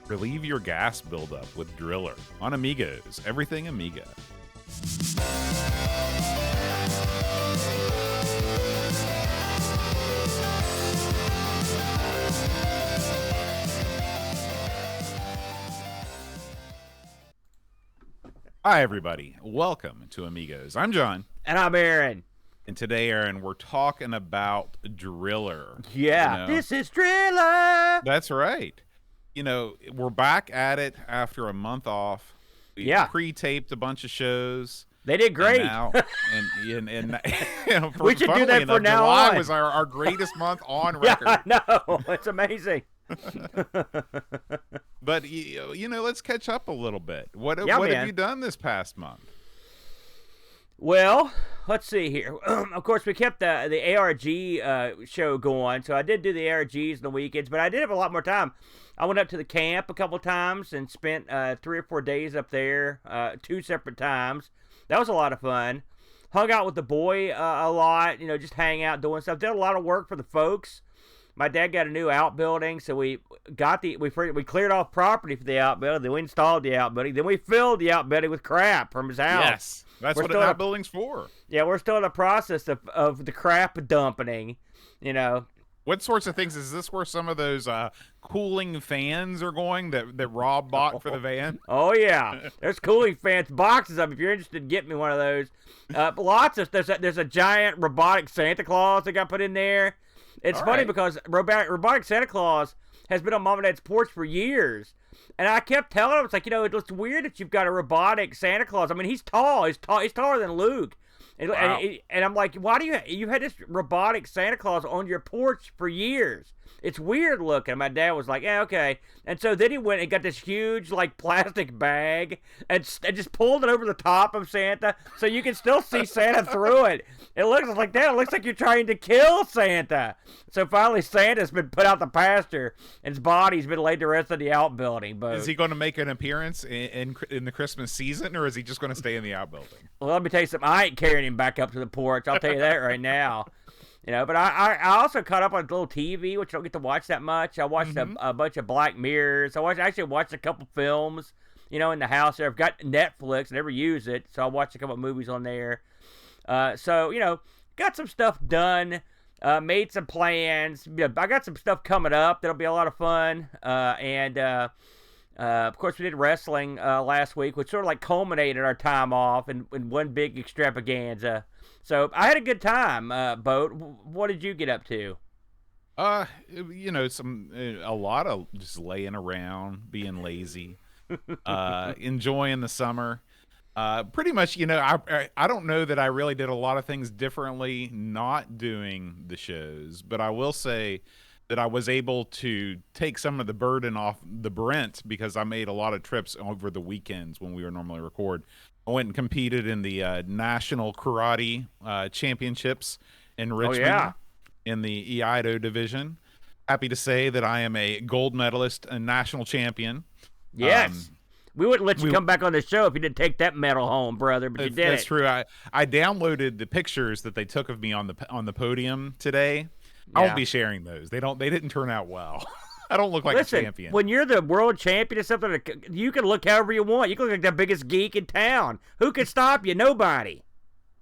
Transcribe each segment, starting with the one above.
Relieve your gas buildup with Driller on Amigos, everything Amiga. Hi, everybody. Welcome to Amigos. I'm John. And I'm Aaron. And today, Aaron, we're talking about Driller. Yeah, this is Driller. That's right. You know, we're back at it after a month off. We pre-taped a bunch of shows. They did great. And you know, we should do that for now July on. Was our greatest month on record. Yeah, I know. It's amazing. But, you know, let's catch up a little bit. What have you done this past month? Well, let's see here. Of course, we kept the ARG show going, so I did do the ARGs on the weekends, but I did have a lot more time. I went up to the camp a couple times and spent 3 or 4 days up there, 2 separate times. That was a lot of fun. Hung out with the boy a lot, you know, just hang out, doing stuff. Did a lot of work for the folks. My dad got a new outbuilding, so we cleared off property for the outbuilding. Then we installed the outbuilding. Then we filled the outbuilding with crap from his house. Yes, that's what an outbuilding's for. Yeah, we're still in the process of the crap dumping. You know, what sorts of things is this? Where some of those cooling fans are going that Rob bought for the van? Oh yeah, there's cooling fans, boxes of them. If you're interested, get me one of those. Lots of there's a giant robotic Santa Claus that got put in there. It's funny because robotic Santa Claus has been on Mom and Dad's porch for years. And I kept telling him, it's like, you know, it looks weird that you've got a robotic Santa Claus. I mean, he's tall. He's taller than Luke. And, wow. and I'm like, why do you had this robotic Santa Claus on your porch for years? It's weird looking. My dad was like, yeah, okay. And so then he went and got this huge, like, plastic bag and just pulled it over the top of Santa so you can still see Santa through it. It looks like that. It looks like you're trying to kill Santa. So finally, Santa's been put out the pasture and his body's been laid to rest in the outbuilding. But is he going to make an appearance in the Christmas season, or is he just going to stay in the outbuilding? Well, let me tell you something. I ain't carrying him back up to the porch. I'll tell you that right now. You know, but I also caught up on a little TV, which I don't get to watch that much. I watched a bunch of Black Mirrors. I actually watched a couple films, you know, in the house there. I've got Netflix. I never use it, so I watched a couple of movies on there. So, you know, got some stuff done, made some plans. I got some stuff coming up that'll be a lot of fun. Of course, we did wrestling last week, which sort of like culminated our time off in one big extravaganza. So I had a good time, Boat. What did you get up to? You know, a lot of just laying around, being lazy, enjoying the summer. Pretty much, you know, I don't know that I really did a lot of things differently not doing the shows, but I will say that I was able to take some of the burden off the Brent because I made a lot of trips over the weekends when we were normally record. I went and competed in the National Karate Championships in Richmond in the EIDO division. Happy to say that I am a gold medalist and national champion. Yes. We wouldn't let you come back on the show if you didn't take that medal home, brother, but you did. That's true. I downloaded the pictures that they took of me on the podium today. I won't be sharing those. They didn't turn out well. I don't look like a champion. When you're the world champion or something, you can look however you want. You can look like the biggest geek in town. Who can stop you? Nobody.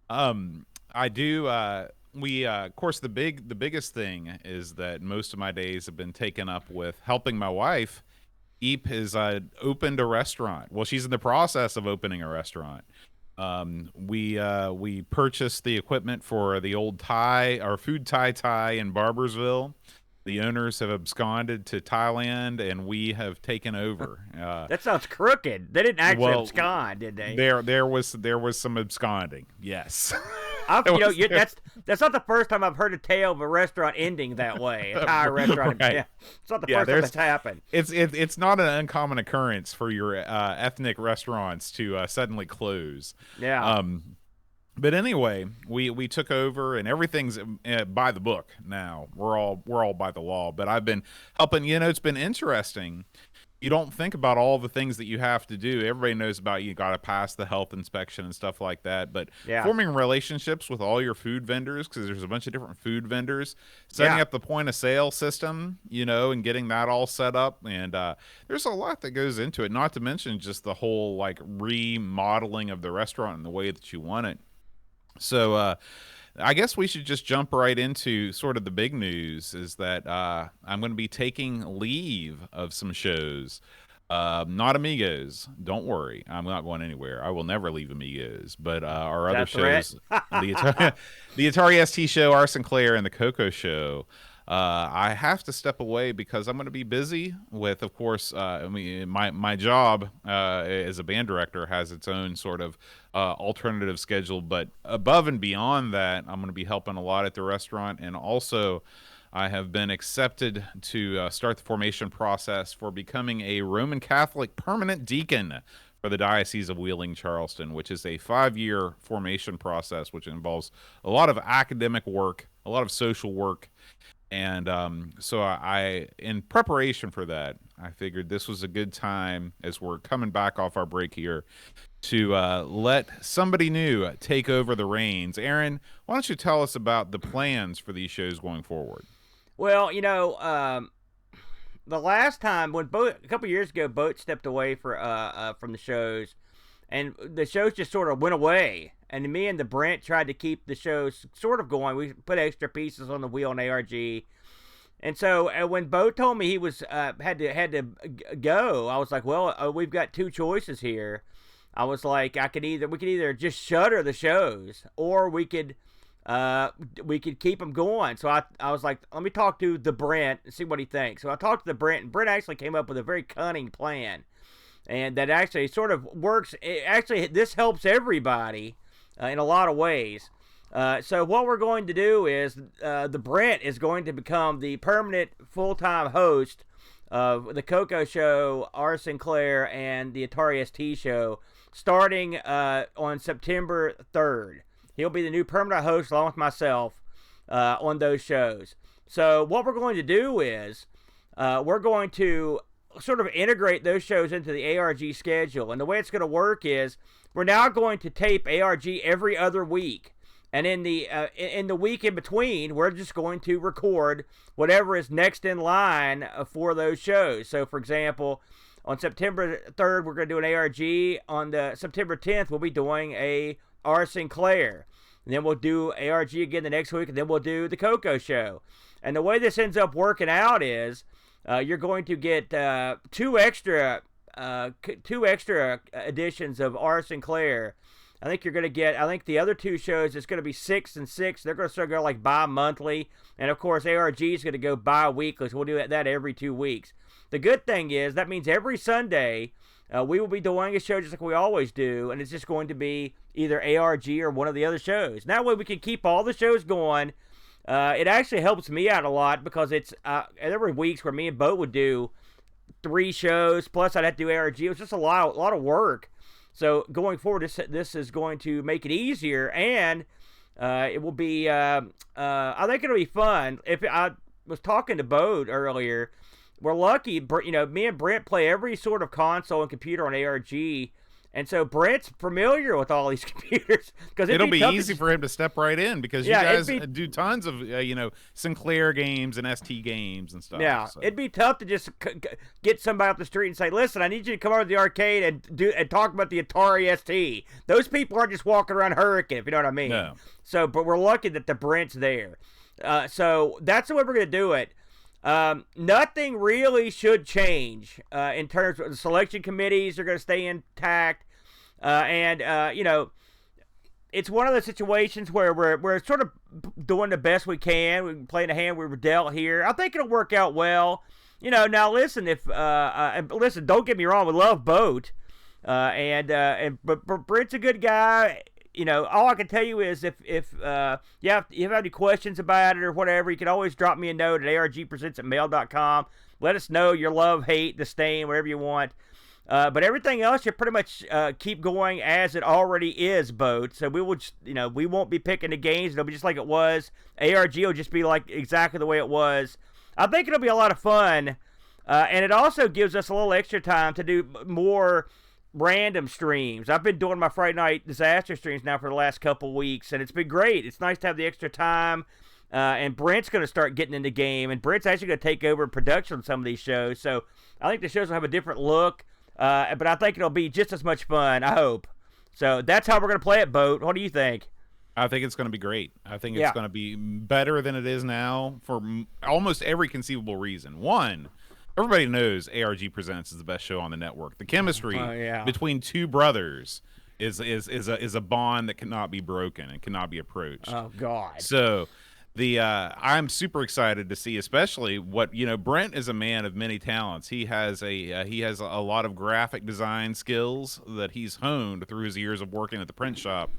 I do. Of course, the biggest thing is that most of my days have been taken up with helping my wife. Eep has opened a restaurant. Well, she's in the process of opening a restaurant. We purchased the equipment for the old food Thai in Barbersville. The owners have absconded to Thailand, and we have taken over. That sounds crooked. They didn't actually abscond, did they? There was some absconding. Yes. That's not the first time I've heard a tale of a restaurant ending that way. A Thai restaurant. Right. Yeah, it's not the first time it's happened. It's not an uncommon occurrence for your ethnic restaurants to suddenly close. Yeah. But anyway, we took over, and everything's by the book now. We're all by the law. But I've been helping. You know, it's been interesting you don't think about all the things that you have to do. Everybody knows about you got to pass the health inspection and stuff like that. But Yeah. forming relationships with all your food vendors, because there's a bunch of different food vendors, setting Yeah. up the point of sale system, and getting that all set up. And there's a lot that goes into it, not to mention just the whole like remodeling of the restaurant and the way that you want it. So, I guess we should just jump right into sort of the big news is that I'm going to be taking leave of some shows. Not Amigos. Don't worry. I'm not going anywhere. I will never leave Amigos. But our other shows, the Atari ST show, R. Sinclair, and the Coco show, I have to step away because I'm going to be busy with, of course, my job as a band director has its own sort of alternative schedule. But above and beyond that, I'm going to be helping a lot at the restaurant. And also, I have been accepted to start the formation process for becoming a Roman Catholic permanent deacon for the Diocese of Wheeling, Charleston, which is a 5-year formation process, which involves a lot of academic work, a lot of social work. And so I, in preparation for that, I figured this was a good time as we're coming back off our break here to let somebody new take over the reins. Aaron, why don't you tell us about the plans for these shows going forward? Well, the last time when a couple years ago, Boat stepped away from the shows, and the shows just sort of went away. And me and the Brent tried to keep the shows sort of going. We put extra pieces on the wheel in ARG. And so when Bo told me he was had to go, I was like, well, we've got two choices here. I was like, we could either just shutter the shows, or we could keep them going. So I was like, let me talk to the Brent and see what he thinks. So I talked to the Brent, and Brent actually came up with a very cunning plan, and that actually sort of works. This helps everybody in a lot of ways. So what we're going to do is the Brent is going to become the permanent full-time host of the Coco show, R. Sinclair, and the Atari ST show, starting on September 3rd. He'll be the new permanent host along with myself on those shows. So what we're going to do is we're going to sort of integrate those shows into the ARG schedule. And the way it's going to work is we're now going to tape ARG every other week. And in the week in between, we're just going to record whatever is next in line for those shows. So, for example, on September 3rd, we're going to do an ARG. On the September 10th, we'll be doing a R. Sinclair. And then we'll do ARG again the next week, and then we'll do the Coco show. And the way this ends up working out is you're going to get two extra editions of R. Sinclair. I think you're going to get, the other two shows, it's going to be 6 and 6. They're going to start going like bi-monthly. And, of course, ARG is going to go bi-weekly, so we'll do that every 2 weeks. The good thing is that means every Sunday we will be doing a show just like we always do, and it's just going to be either ARG or one of the other shows. That way we can keep all the shows going. It actually helps me out a lot because there were weeks where me and Bo would do 3 shows, plus I'd have to do ARG. It was just a lot of work. So going forward, this is going to make it easier, and it will be. I think it'll be fun. If I was talking to Bode earlier, we're lucky. Me and Brent play every sort of console and computer on ARG, and so Brent's familiar with all these computers because it'll be easy for him to step right in because you guys do tons of Sinclair games and ST games and stuff. Yeah, so. It'd be tough to just get somebody off the street and say, "Listen, I need you to come over to the arcade and talk about the Atari ST." Those people aren't just walking around Hurricane, if you know what I mean. No. So, but we're lucky that the Brent's there. So that's the way we're gonna do it. Nothing really should change in terms of the selection committees. Are going to stay intact. It's one of the situations where we're sort of doing the best we can. We're playing the hand we were dealt here. I think it'll work out well. Now listen, listen, don't get me wrong, we love Boat. But Brent's a good guy. All I can tell you is if you have any questions about it or whatever, you can always drop me a note at argpresents@mail.com. Let us know your love, hate, disdain, whatever you want. But everything else, you pretty much keep going as it already is, Boat. So we will, we won't be picking the games. It'll be just like it was. ARG will just be like exactly the way it was. I think it'll be a lot of fun. And it also gives us a little extra time to do more random streams. I've been doing my Friday night disaster streams now for the last couple weeks, and it's been great. It's nice to have the extra time. And Brent's going to start getting in the game, and Brent's actually going to take over production on some of these shows. So I think the shows will have a different look, but I think it'll be just as much fun, I hope. So that's how we're going to play it, Boat. What do you think? I think it's going to be great. I think it's going to be better than it is now for almost every conceivable reason. One, everybody knows ARG Presents is the best show on the network. The chemistry between two brothers is a bond that cannot be broken and cannot be approached. Oh God! So I'm super excited to see, especially what Brent is a man of many talents. He has a lot of graphic design skills that he's honed through his years of working at the print shop.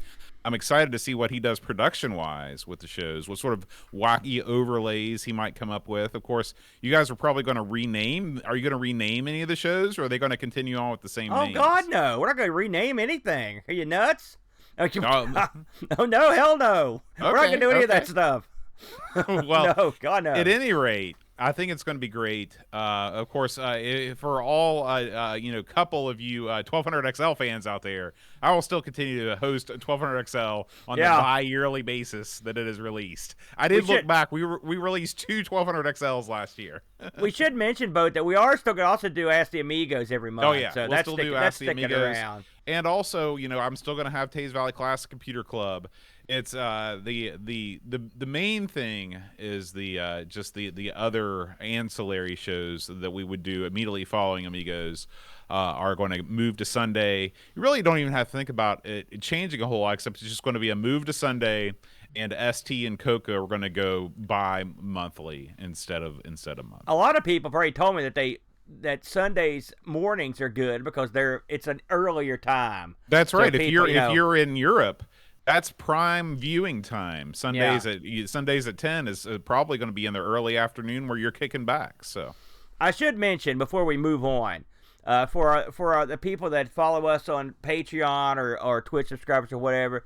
I'm excited to see what he does production-wise with the shows, what sort of wacky overlays he might come up with. Of course, you guys are probably going to rename. Are you going to rename any of the shows, or are they going to continue on with the same names? Oh, God, no. We're not going to rename anything. Are you nuts? Oh, no, hell no. Okay, we're not going to do any of that stuff. Well, no, God, no. At any rate, I think it's going to be great. Of course, for all couple of you 1200 XL fans out there, I will still continue to host 1200 XL on the bi-yearly basis that it is released. I did look back. We released 2 1200 XLs last year. We should mention, Boat, that we are still going to also do Ask the Amigos every month. Oh yeah, so we'll still do Ask the Amigos. Around. And also, I'm still going to have Taze Valley Classic Computer Club. It's the main thing is just the other ancillary shows that we would do immediately following Amigos are going to move to Sunday. You really don't even have to think about it changing a whole lot, except it's just going to be a move to Sunday, and ST and Coca are going to go bi-monthly instead of monthly. A lot of people have already told me that Sundays mornings are good because it's an earlier time. That's right. So if you're in Europe, that's prime viewing time. Sundays at 10 is probably going to be in the early afternoon where you're kicking back. So I should mention before we move on, for the people that follow us on Patreon or Twitch subscribers or whatever,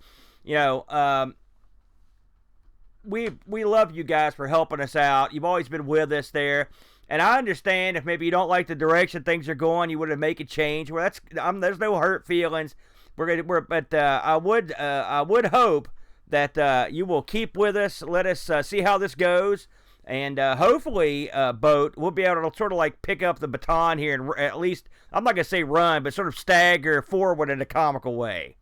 we love you guys for helping us out. You've always been with us there. And I understand if maybe you don't like the direction things are going, you want to make a change. Well, there's no hurt feelings. But I would hope that you will keep with us. Let us see how this goes, and hopefully, Boat, we'll be able to sort of like pick up the baton here and at least, I'm not gonna say run, but sort of stagger forward in a comical way.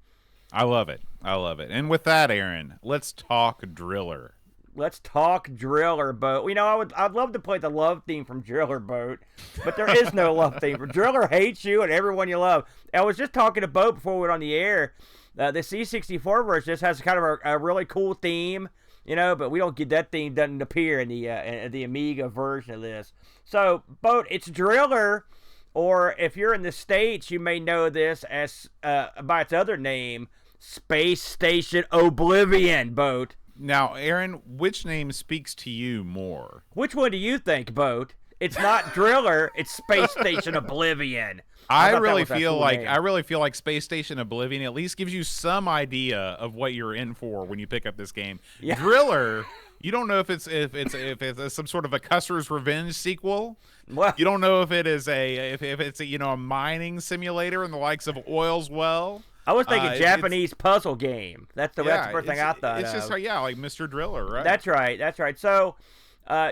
I love it. And with that, Aaron, let's talk Driller. Let's talk Driller, Boat. I'd love to play the love theme from Driller, Boat, but there is no love theme. Driller hates you and everyone you love. I was just talking to Boat before we went on the air. The C64 version just has kind of a really cool theme, but we don't get that theme doesn't appear in the Amiga version of this. So, Boat, it's Driller, or if you're in the States, you may know this as by its other name, Space Station Oblivion, Boat. Now, Aaron, which name speaks to you more? Which one do you think, Boat? It's not Driller, it's Space Station Oblivion. I really feel like Space Station Oblivion at least gives you some idea of what you're in for when you pick up this game. Yeah. Driller, you don't know if it's some sort of a Custer's Revenge sequel. Well, you don't know if it is if it's a mining simulator in the likes of Oil's Well. I was thinking Japanese puzzle game. That's the first thing I thought it's of. It's just like Mr. Driller, right? That's right. So,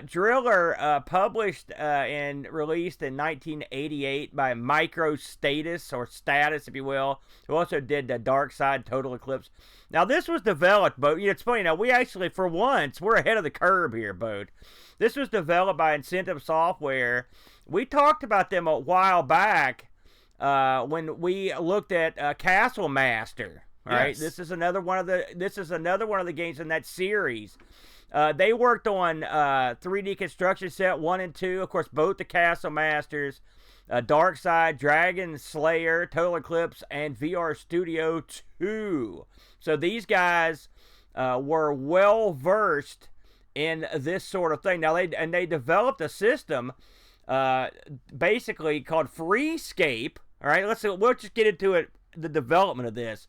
Driller, published and released in 1988 by MicroStatus, or Status, if you will, who also did the Dark Side Total Eclipse. Now, this was developed, but it's funny. Now, we actually, for once, we're ahead of the curve here, Boat. This was developed by Incentive Software. We talked about them a while back. When we looked at Castle Master, right? Yes. This is another one of the games in that series. They worked on 3D Construction Set 1 and 2, of course, both the Castle Masters, Dark Side, Dragon Slayer, Total Eclipse, and VR Studio 2. So these guys were well versed in this sort of thing. Now they developed a system basically called Freescape. All right, we'll just get into it, the development of this.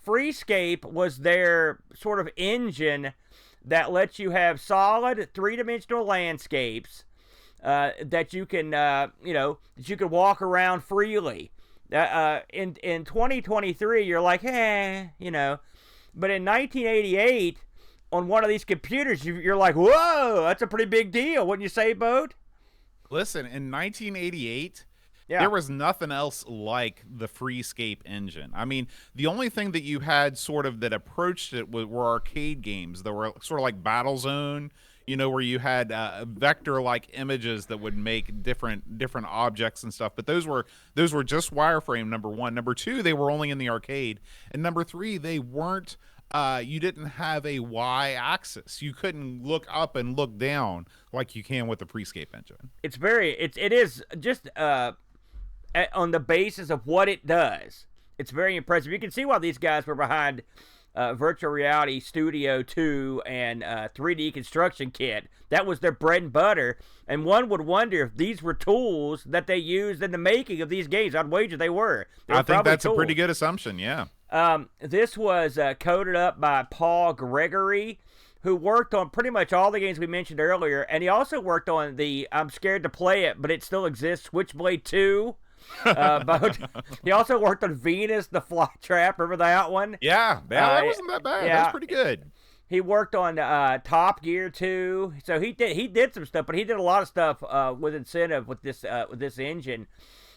Freescape was their sort of engine that lets you have solid three-dimensional landscapes that you can, that you can walk around freely. In 2023, you're like, but in 1988, on one of these computers, you're like, whoa, that's a pretty big deal, wouldn't you say, Boat? Listen, in 1988, Yeah. there was nothing else like the Freescape engine. I mean, the only thing that you had sort of that approached it were arcade games that were sort of like Battlezone, where you had vector-like images that would make different objects and stuff. But those were just wireframe. Number one, number two, they were only in the arcade, and number three, they weren't. You didn't have a y-axis. You couldn't look up and look down like you can with the Freescape engine. It is just on the basis of what it does. It's very impressive. You can see why these guys were behind Virtual Reality Studio 2 and 3D Construction Kit. That was their bread and butter. And one would wonder if these were tools that they used in the making of these games. I'd wager they were. I think that's a pretty good assumption, yeah. This was coded up by Paul Gregory, who worked on pretty much all the games we mentioned earlier. And he also worked on I'm scared to play it, but it still exists, Switchblade 2. But he also worked on Venus, the Flytrap. Remember that one? Yeah, that wasn't that bad. Yeah. That was pretty good. He worked on Top Gear 2. So he did some stuff, but he did a lot of stuff with incentive with this engine.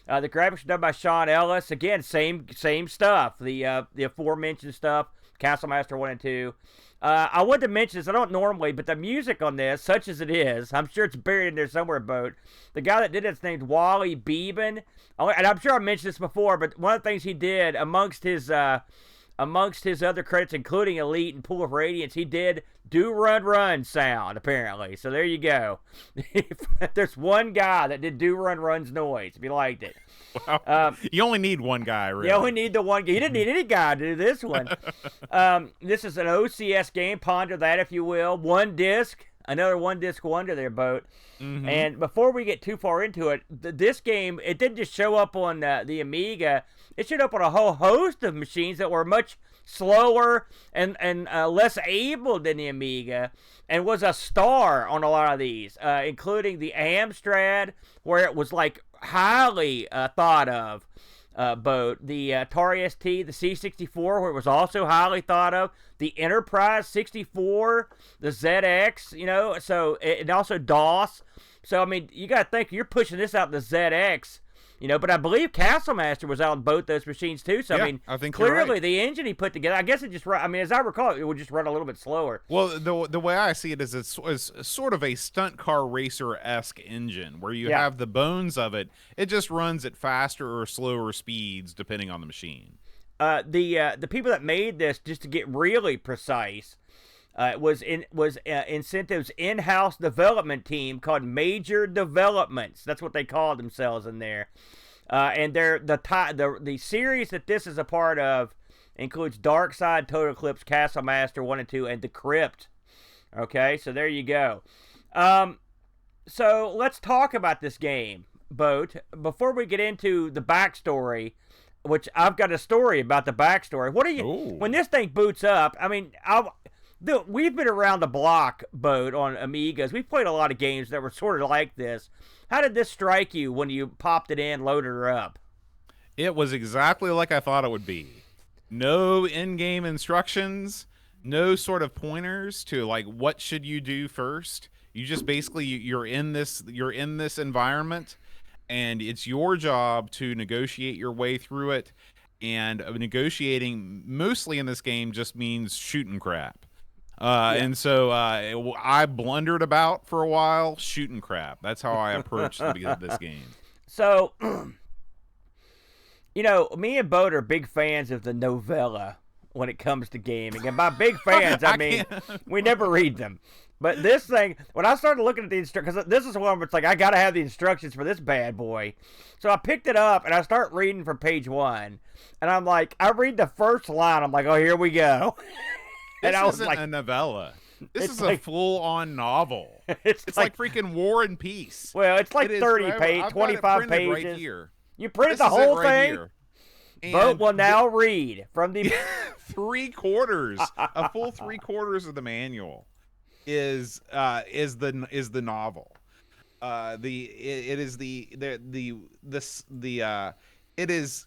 The graphics were done by Sean Ellis. Again, same stuff. The aforementioned stuff, Castle Master 1 and 2. I wanted to mention this. I don't normally, but the music on this, such as it is, I'm sure it's buried in there somewhere, Boat. The guy that did it's named Wally Beeben. And I'm sure I mentioned this before, but one of the things he did amongst his other credits, including Elite and Pool of Radiance, he did Do Run Run sound, apparently. So there you go. There's one guy that did Do Run Run's noise, if you liked it. Wow. You only need one guy, really. You only need the one guy. You didn't need any guy to do this one. This is an OCS game. Ponder that, if you will. One disc. Another one-disc wonder there, Boat. Mm-hmm. And before we get too far into it, this game, it didn't just show up on the Amiga. It showed up on a whole host of machines that were much slower and less able than the Amiga, and was a star on a lot of these, including the Amstrad, where it was like highly thought of. Boat, the Atari ST, the C64, where it was also highly thought of, the Enterprise 64, the ZX, so and also DOS. So I mean, you got to think you're pushing this out in the ZX, but I believe Castle Master was out on both those machines too. So yeah, I mean, I think clearly right. The engine he put together, I guess it just run. I mean, as I recall, it would just run a little bit slower. Well, the way I see it is it's sort of a stunt car racer-esque engine where you have the bones of it. It just runs at faster or slower speeds depending on the machine. The people that made this, just to get really precise, was Incentive's in-house development team called Major Developments. That's what they called themselves in there. And the series that this is a part of includes Dark Side, Total Eclipse, Castle Master 1 and 2, and The Crypt. Okay, so there you go. So let's talk about this game, Boat. Before we get into the backstory, which I've got a story about the backstory. When this thing boots up, I mean, we've been around the block, Boat, on Amigas. We've played a lot of games that were sort of like this. How did this strike you when you popped it in, loaded her up? It was exactly like I thought it would be. No in-game instructions, no sort of pointers to like what should you do first. You just basically you're in this environment, and it's your job to negotiate your way through it. And negotiating mostly in this game just means shooting crap. And so I blundered about for a while, shooting crap. That's how I approached this game. So, me and Boat are big fans of the novella when it comes to gaming. And by big fans, I mean, we never read them. But this thing, when I started looking at the instructions, because this is one where it's like, I got to have the instructions for this bad boy. So I picked it up, and I start reading from page 1. And I'm like, I read the first line. I'm like, oh, here we go. And this isn't a novella. This is a full-on novel. It's like freaking War and Peace. Well, it's like 30 pages, 25 pages. Right here. You printed the whole thing? Here. Boat will now read from the... 3/4, a full 3/4 of the manual is the novel. it is the this it is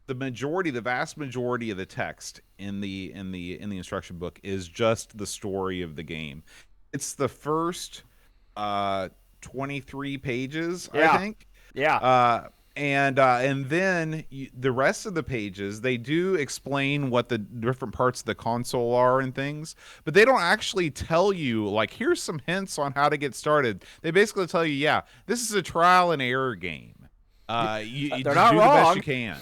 the vast majority of the text in the instruction book is just the story of the game. It's the first 23 pages, I Yeah. think. Yeah. And then the rest of the pages, they do explain what the different parts of the console are and things, but they don't actually tell you, like, here's some hints on how to get started. They basically tell you, yeah, this is a trial and error game. You They're just not do the best wrong. you can.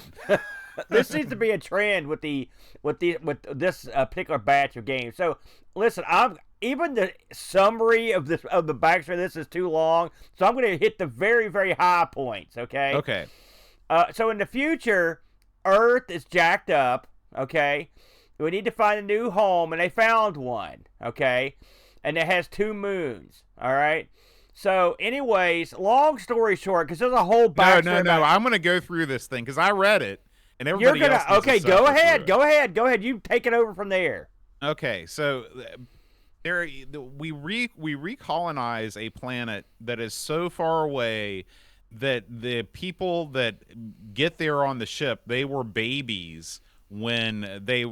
This seems to be a trend with this particular batch of games. So listen, even the summary of the backstory of this is too long, so I'm going to hit the very, very high points. Okay. Okay. So in the future, Earth is jacked up. Okay. We need to find a new home, and they found one. Okay, and it has 2 moons. All right. So, anyways, long story short, because there's a whole backstory. No. I'm going to go through this thing because I read it, and You're everybody gonna else needs okay. to Go suffer ahead. through it. Go ahead. You take it over from there. Okay, so we recolonize a planet that is so far away that the people that get there on the ship, they were babies when they've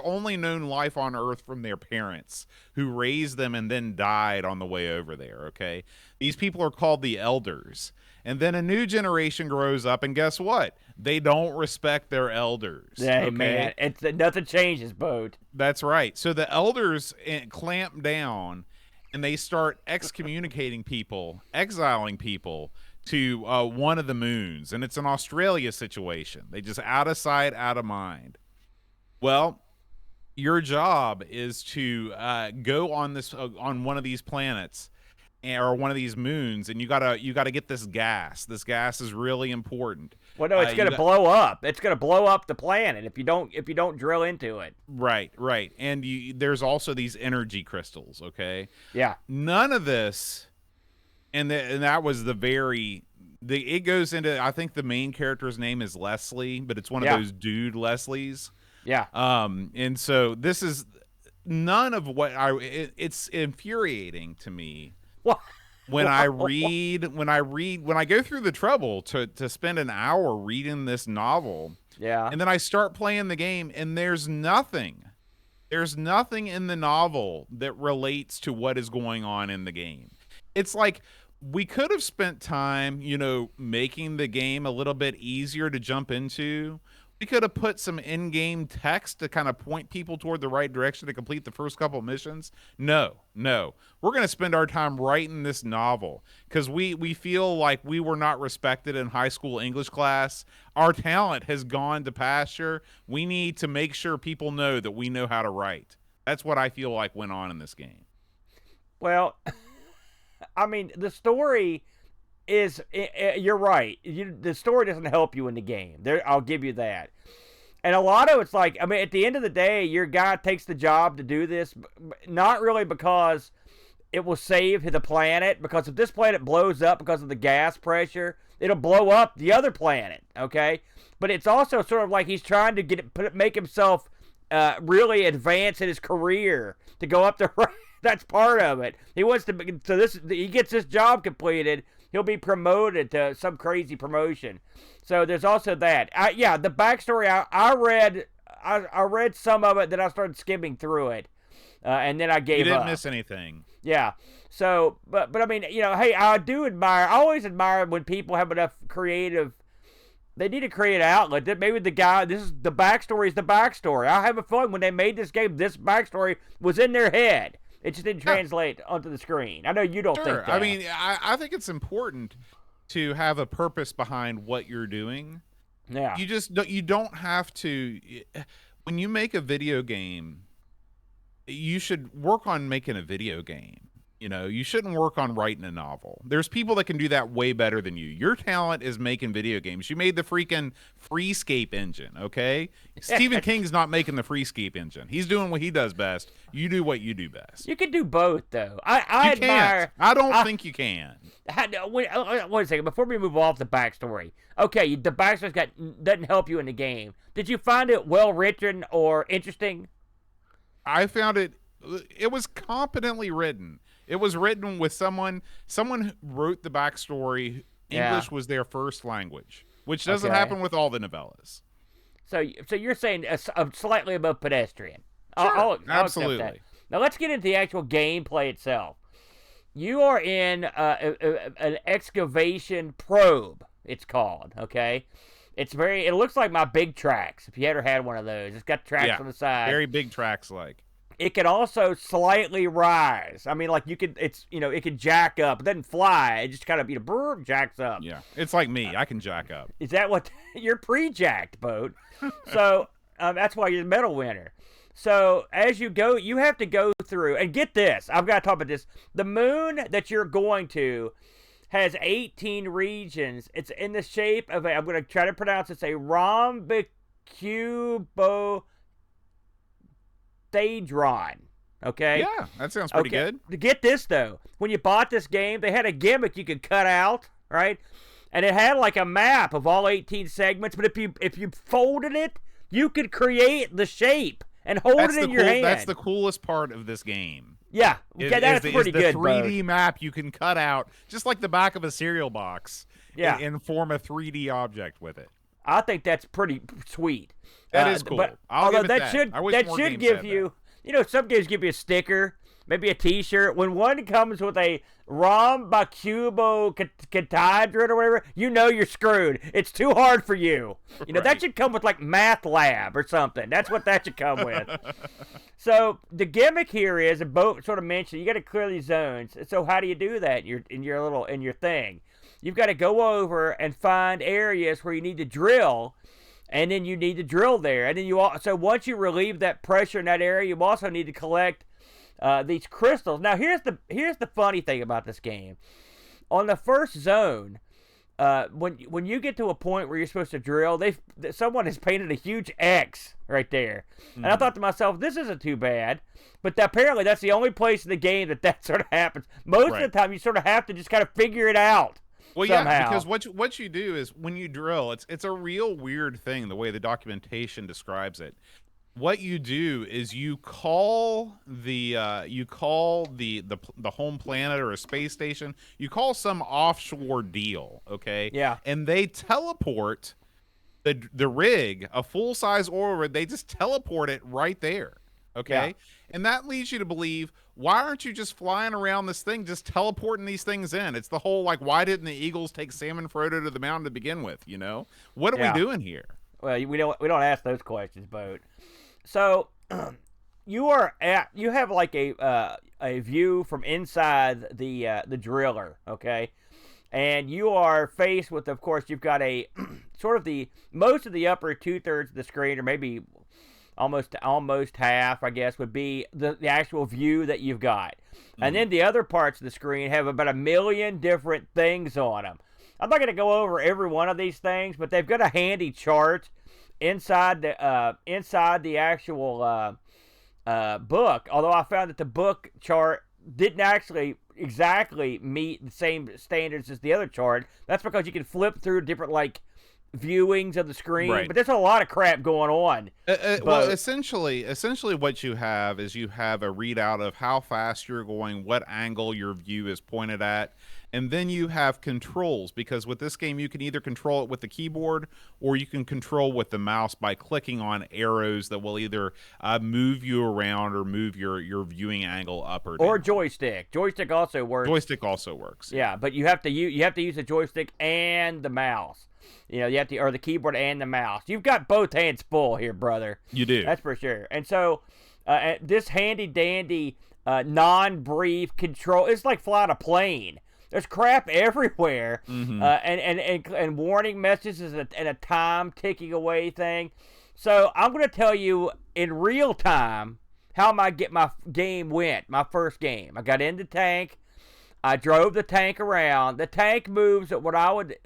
only known life on Earth from their parents who raised them and then died on the way over there. Okay, these people are called the elders. And then a new generation grows up, and guess what? They don't respect their elders. Yeah, okay? man. Nothing changes, Boat. That's right. So the elders clamp down, and they start excommunicating people, exiling people to one of the moons. And it's an Australia situation. They just out of sight, out of mind. Well, your job is to go on on one of these planets or one of these moons, and you gotta get this gas. This gas is really important. Well, no, it's gonna blow up. It's gonna blow up the planet if you don't drill into it. Right. And there's also these energy crystals. Okay. Yeah. None of this, and that was it goes into. I think the main character's name is Leslie, but it's one of those dude Leslies. Yeah. And so this is none of what it's infuriating to me. What? When I go through the trouble to spend an hour reading this novel, and then I start playing the game, and there's nothing in the novel that relates to what is going on in the game. It's like we could have spent time, making the game a little bit easier to jump into. We could have put some in-game text to kind of point people toward the right direction to complete the first couple missions. No. We're going to spend our time writing this novel because we feel like we were not respected in high school English class. Our talent has gone to pasture. We need to make sure people know that we know how to write. That's what I feel like went on in this game. Well, I mean, the story is, you're right. The story doesn't help you in the game. I'll give you that. And a lot of it's like, I mean, at the end of the day, your guy takes the job to do this, not really because it will save the planet, because if this planet blows up because of the gas pressure, it'll blow up the other planet, okay? But it's also sort of like he's trying to make himself really advance in his career to go up the right. That's part of it. He wants to, so he gets this job completed, he'll be promoted to some crazy promotion. So there's also that. The backstory, I read some of it, then I started skimming through it, and then I gave up. You didn't miss anything. Yeah. So, but I mean, hey, I always admire when people have enough creative. They need to create an outlet. That maybe the backstory is the backstory. I have a feeling when they made this game, this backstory was in their head. It just didn't translate onto the screen. I know you don't think that. I mean, I think it's important to have a purpose behind what you're doing. Yeah. You don't have to. When you make a video game, you should work on making a video game. You shouldn't work on writing a novel. There's people that can do that way better than you. Your talent is making video games. You made the freaking Freescape engine, okay? Stephen King's not making the Freescape engine. He's doing what he does best. You do what you do best. You can do both, though. I admire. I don't think you can. Wait a second. Before we move off the backstory, okay, the backstory doesn't help you in the game. Did you find it well written or interesting? I found it was competently written. It was written with someone who wrote the backstory. Yeah. English was their first language, which doesn't happen with all the novellas. So you're saying a slightly above pedestrian. Sure, I'll absolutely. accept that. Now let's get into the actual gameplay itself. You are in an excavation probe, it's called, okay? It looks like my big tracks, if you ever had one of those. It's got tracks on the side. Very big tracks like. It can also slightly rise. I mean, like it can jack up. It doesn't fly. It just kind of, jacks up. Yeah, it's like me. I can jack up. Is that what, you're pre-jacked, Boat. So that's why you're the medal winner. So as you go, you have to go through, and get this, I've got to talk about this. The moon that you're going to has 18 regions. It's in the shape of I'm going to try to pronounce it, a rhombicubodhedron. Okay? Yeah, that sounds pretty good. To get this, though, when you bought this game, they had a gimmick you could cut out, right? And it had like a map of all 18 segments, but if you folded it, you could create the shape and hold it in your hand. That's the coolest part of this game. Yeah, that's pretty good. The 3D map you can cut out, just like the back of a cereal box, and form a 3D object with it. I think that's pretty sweet. That is cool. But although that should give you, some games give you a sticker, maybe a T-shirt. When one comes with a rhombicubodhedron or whatever, you're screwed. It's too hard for you. That should come with like Math Lab or something. That's what that should come with. So the gimmick here is, a boat sort of mentioned, you got to clear these zones. So how do you do that in your thing? You've got to go over and find areas where you need to drill, and then you need to drill there. And then so once you relieve that pressure in that area, you also need to collect these crystals. Now here's the funny thing about this game. On the first zone, when you get to a point where you're supposed to drill, someone has painted a huge X right there, and I thought to myself, this isn't too bad. But apparently that's the only place in the game that sort of happens. Most of the time, you sort of have to just kind of figure it out. Well, somehow. Yeah, because what you do is when you drill, it's a real weird thing the way the documentation describes it. What you do is you call the home planet or a space station. You call some offshore deal, okay? Yeah. And they teleport the rig, a full size oil rig. They just teleport it right there, okay? Yeah. And that leads you to believe, why aren't you just flying around this thing, just teleporting these things in? It's the whole, like, why didn't the Eagles take Sam and Frodo to the mountain to begin with, What are we doing here? Well, we don't ask those questions, Boat. So, you have like a view from inside the driller, okay? And you are faced with, of course, you've got a sort of most of the upper 2/3 of the screen, or maybe almost half, I guess, would be the actual view that you've got. Mm-hmm. And then the other parts of the screen have about 1 million different things on them. I'm not going to go over every one of these things, but they've got a handy chart inside the actual book. Although I found that the book chart didn't actually exactly meet the same standards as the other chart. That's because you can flip through different viewings of the screen, right. But there's a lot of crap going on. Well, essentially what you have is you have a readout of how fast you're going, what angle your view is pointed at, and then you have controls, because with this game you can either control it with the keyboard or you can control with the mouse by clicking on arrows that will either move you around or move your viewing angle up or down. Or joystick. Joystick also works. Yeah, but you have to use the joystick and the mouse. You have to, or the keyboard and the mouse. You've got both hands full here, brother. You do. That's for sure. And so, this handy dandy, non-brief control, it's like flying a plane. There's crap everywhere, mm-hmm. and warning messages and a time ticking away thing. So I'm going to tell you in real time how my game went. My first game, I got in the tank. I drove the tank around. The tank moves at what I would.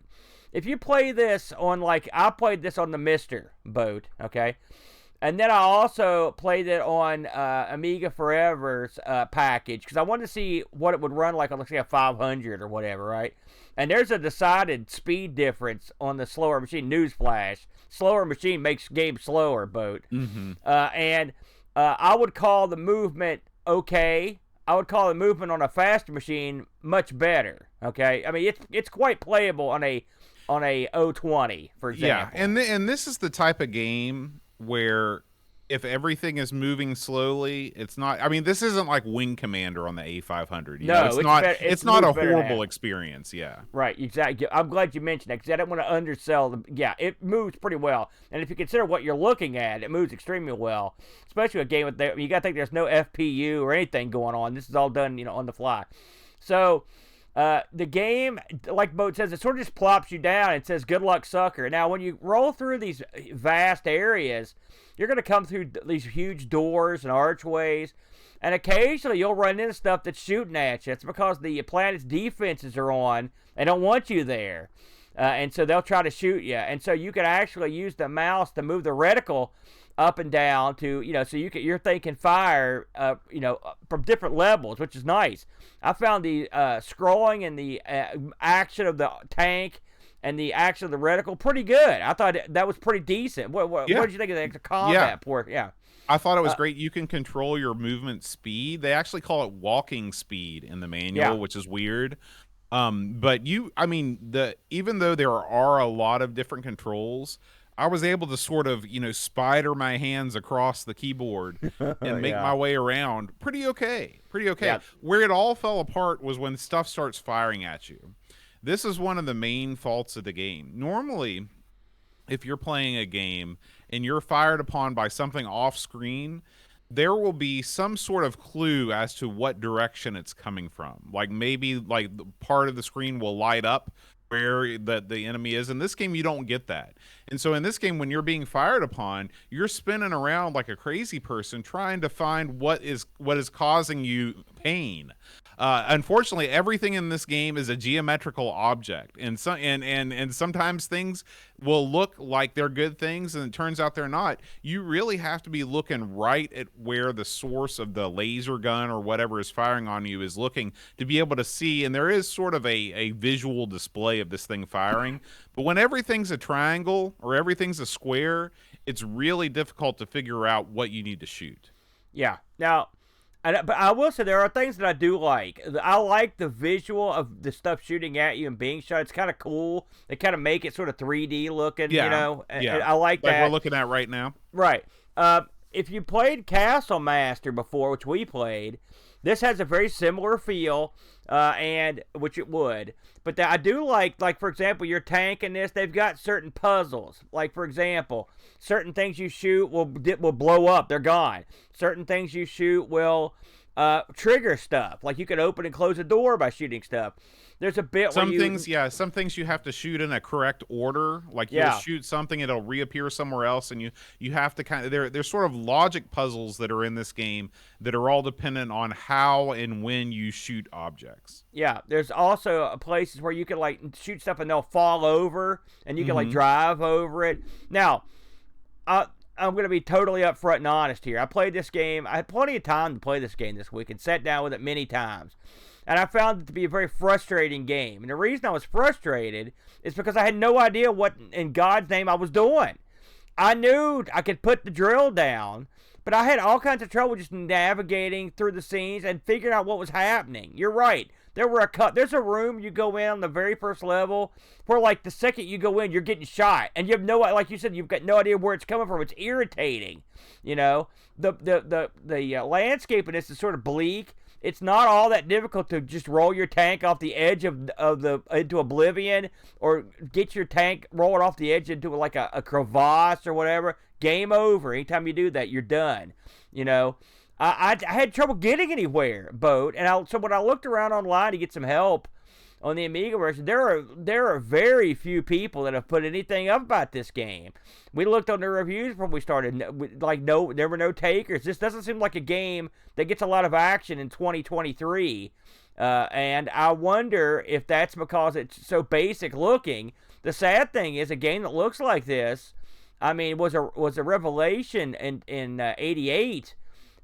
If you play this on, I played this on the Mister boat, okay? And then I also played it on Amiga Forever's package, because I wanted to see what it would run like on, let's say, a 500 or whatever, right? And there's a decided speed difference on the slower machine. Newsflash. Slower machine makes games slower, boat. Mm-hmm. And I would call the movement okay. I would call the movement on a faster machine much better. Okay, I mean it's quite playable on a 020, for Yeah, example. and this is the type of game where if everything is moving slowly, it's not. I mean, this isn't like Wing Commander on the A500. You know, No, it's it's not. better. It's It not moves a better horrible now. experience. Yeah. Right, exactly. I'm glad you mentioned that because I don't want to undersell the. Yeah, it moves pretty well, and if you consider what you're looking at, it moves extremely well. Especially a game with you got to think there's no FPU or anything going on. This is all done, on the fly. So, the game, like Boat says, it sort of just plops you down and says, "Good luck, sucker." Now, when you roll through these vast areas, you're going to come through these huge doors and archways. And occasionally you'll run into stuff that's shooting at you. It's because the planet's defenses are on. They don't want you there. And so they'll try to shoot you. And so you can actually use the mouse to move the reticle up and down to, so your thing can fire, from different levels, which is nice. I found the scrolling and the action of the tank and the action of the reticle pretty good. I thought that was pretty decent. What Yeah. did you think of the combat port? Yeah. I thought it was great. You can control your movement speed. They actually call it walking speed in the manual, which is weird. But even though there are a lot of different controls, I was able to sort of, spider my hands across the keyboard and make my way around pretty okay. Pretty okay. Yeah. Where it all fell apart was when stuff starts firing at you. This is one of the main faults of the game. Normally, if you're playing a game and you're fired upon by something off screen, there will be some sort of clue as to what direction it's coming from. Like maybe like part of the screen will light up where the enemy is. In this game, you don't get that. And so in this game, when you're being fired upon, you're spinning around like a crazy person trying to find what is causing you pain. Unfortunately, everything in this game is a geometrical object, and sometimes things will look like they're good things, and it turns out they're not. You really have to be looking right at where the source of the laser gun or whatever is firing on you is looking to be able to see. And there is sort of a visual display of this thing firing. But when everything's a triangle or everything's a square, it's really difficult to figure out what you need to shoot. Yeah. Now, but I will say there are things that I do like. I like the visual of the stuff shooting at you and being shot. It's kind of cool. They kind of make it sort of 3D looking, Yeah. And I like that. Like we're looking at right now. Right. If you played Castle Master before, which we played, this has a very similar feel, and which it would. But I do like for example, your tank in this, they've got certain puzzles. Like, for example, certain things you shoot will blow up. They're gone. Certain things you shoot will trigger stuff. Like you can open and close a door by shooting stuff. There's a bit some where things you have to shoot in a correct order. Like you'll shoot something, it'll reappear somewhere else, and you have to kind of there's sort of logic puzzles that are in this game that are all dependent on how and when you shoot objects. Yeah, there's also places where you can like shoot stuff and they'll fall over, and you can like drive over it. Now, I'm going to be totally upfront and honest here. I played this game. I had plenty of time to play this game this week and sat down with it many times. And I found it to be a very frustrating game. And the reason I was frustrated is because I had no idea what in God's name I was doing. I knew I could put the drill down, but I had all kinds of trouble just navigating through the scenes and figuring out what was happening. You're right. There's a room you go in on the very first level where, like, the second you go in, you're getting shot, and you have like you said, you've got no idea where it's coming from. It's irritating, The landscape in this is sort of bleak. It's not all that difficult to just roll your tank off the edge into oblivion, or get your tank rolling off the edge into like a crevasse or whatever. Game over. Anytime you do that, you're done. I had trouble getting anywhere, Boat, and so when I looked around online to get some help on the Amiga version, there are very few people that have put anything up about this game. We looked on the reviews before we started. There were no takers. This doesn't seem like a game that gets a lot of action in 2023, and I wonder if that's because it's so basic looking. The sad thing is, a game that looks like this, I mean, was a revelation in '88.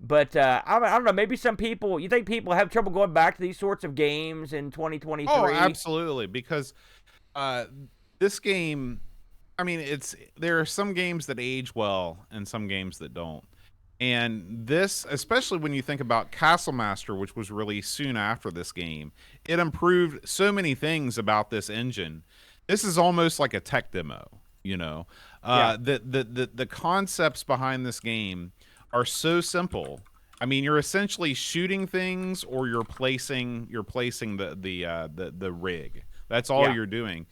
But I don't know. Maybe you think people have trouble going back to these sorts of games in 2023? Oh, absolutely. Because this game, I mean, there are some games that age well and some games that don't. And this, especially when you think about Castle Master, which was released soon after this game, it improved so many things about this engine. This is almost like a tech demo, you know. Yeah. The concepts behind this game are so simple. I mean, you're essentially shooting things, or you're placing the rig. That's all Yeah. you're doing.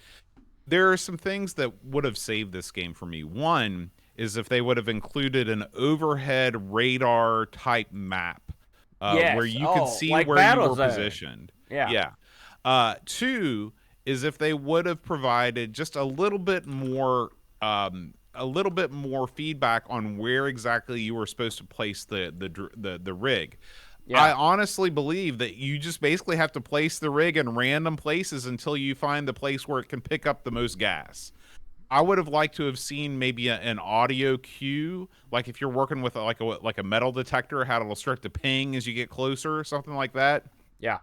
There are some things that would have saved this game for me. One is if they would have included an overhead radar type map, where Yes. you could Oh, see like where you Battle were Zone. positioned. Yeah. Yeah. Two is if they would have provided just a little bit more feedback on where exactly you were supposed to place the rig. Yeah. I honestly believe that you just basically have to place the rig in random places until you find the place where it can pick up the most gas. I would have liked to have seen maybe an audio cue, like if you're working with like a metal detector, how it'll start to ping as you get closer, or something like that. Yeah.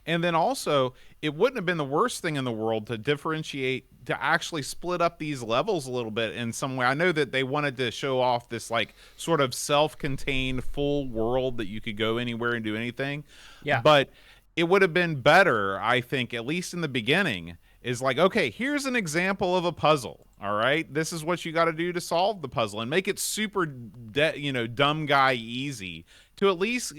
And then also, it wouldn't have been the worst thing in the world to differentiate, to actually split up these levels a little bit in some way. I know that they wanted to show off this like sort of self-contained full world that you could go anywhere and do anything. Yeah. But it would have been better, I think, at least in the beginning, is like, okay, here's an example of a puzzle. All right, this is what you got to do to solve the puzzle, and make it super, dumb guy easy to at least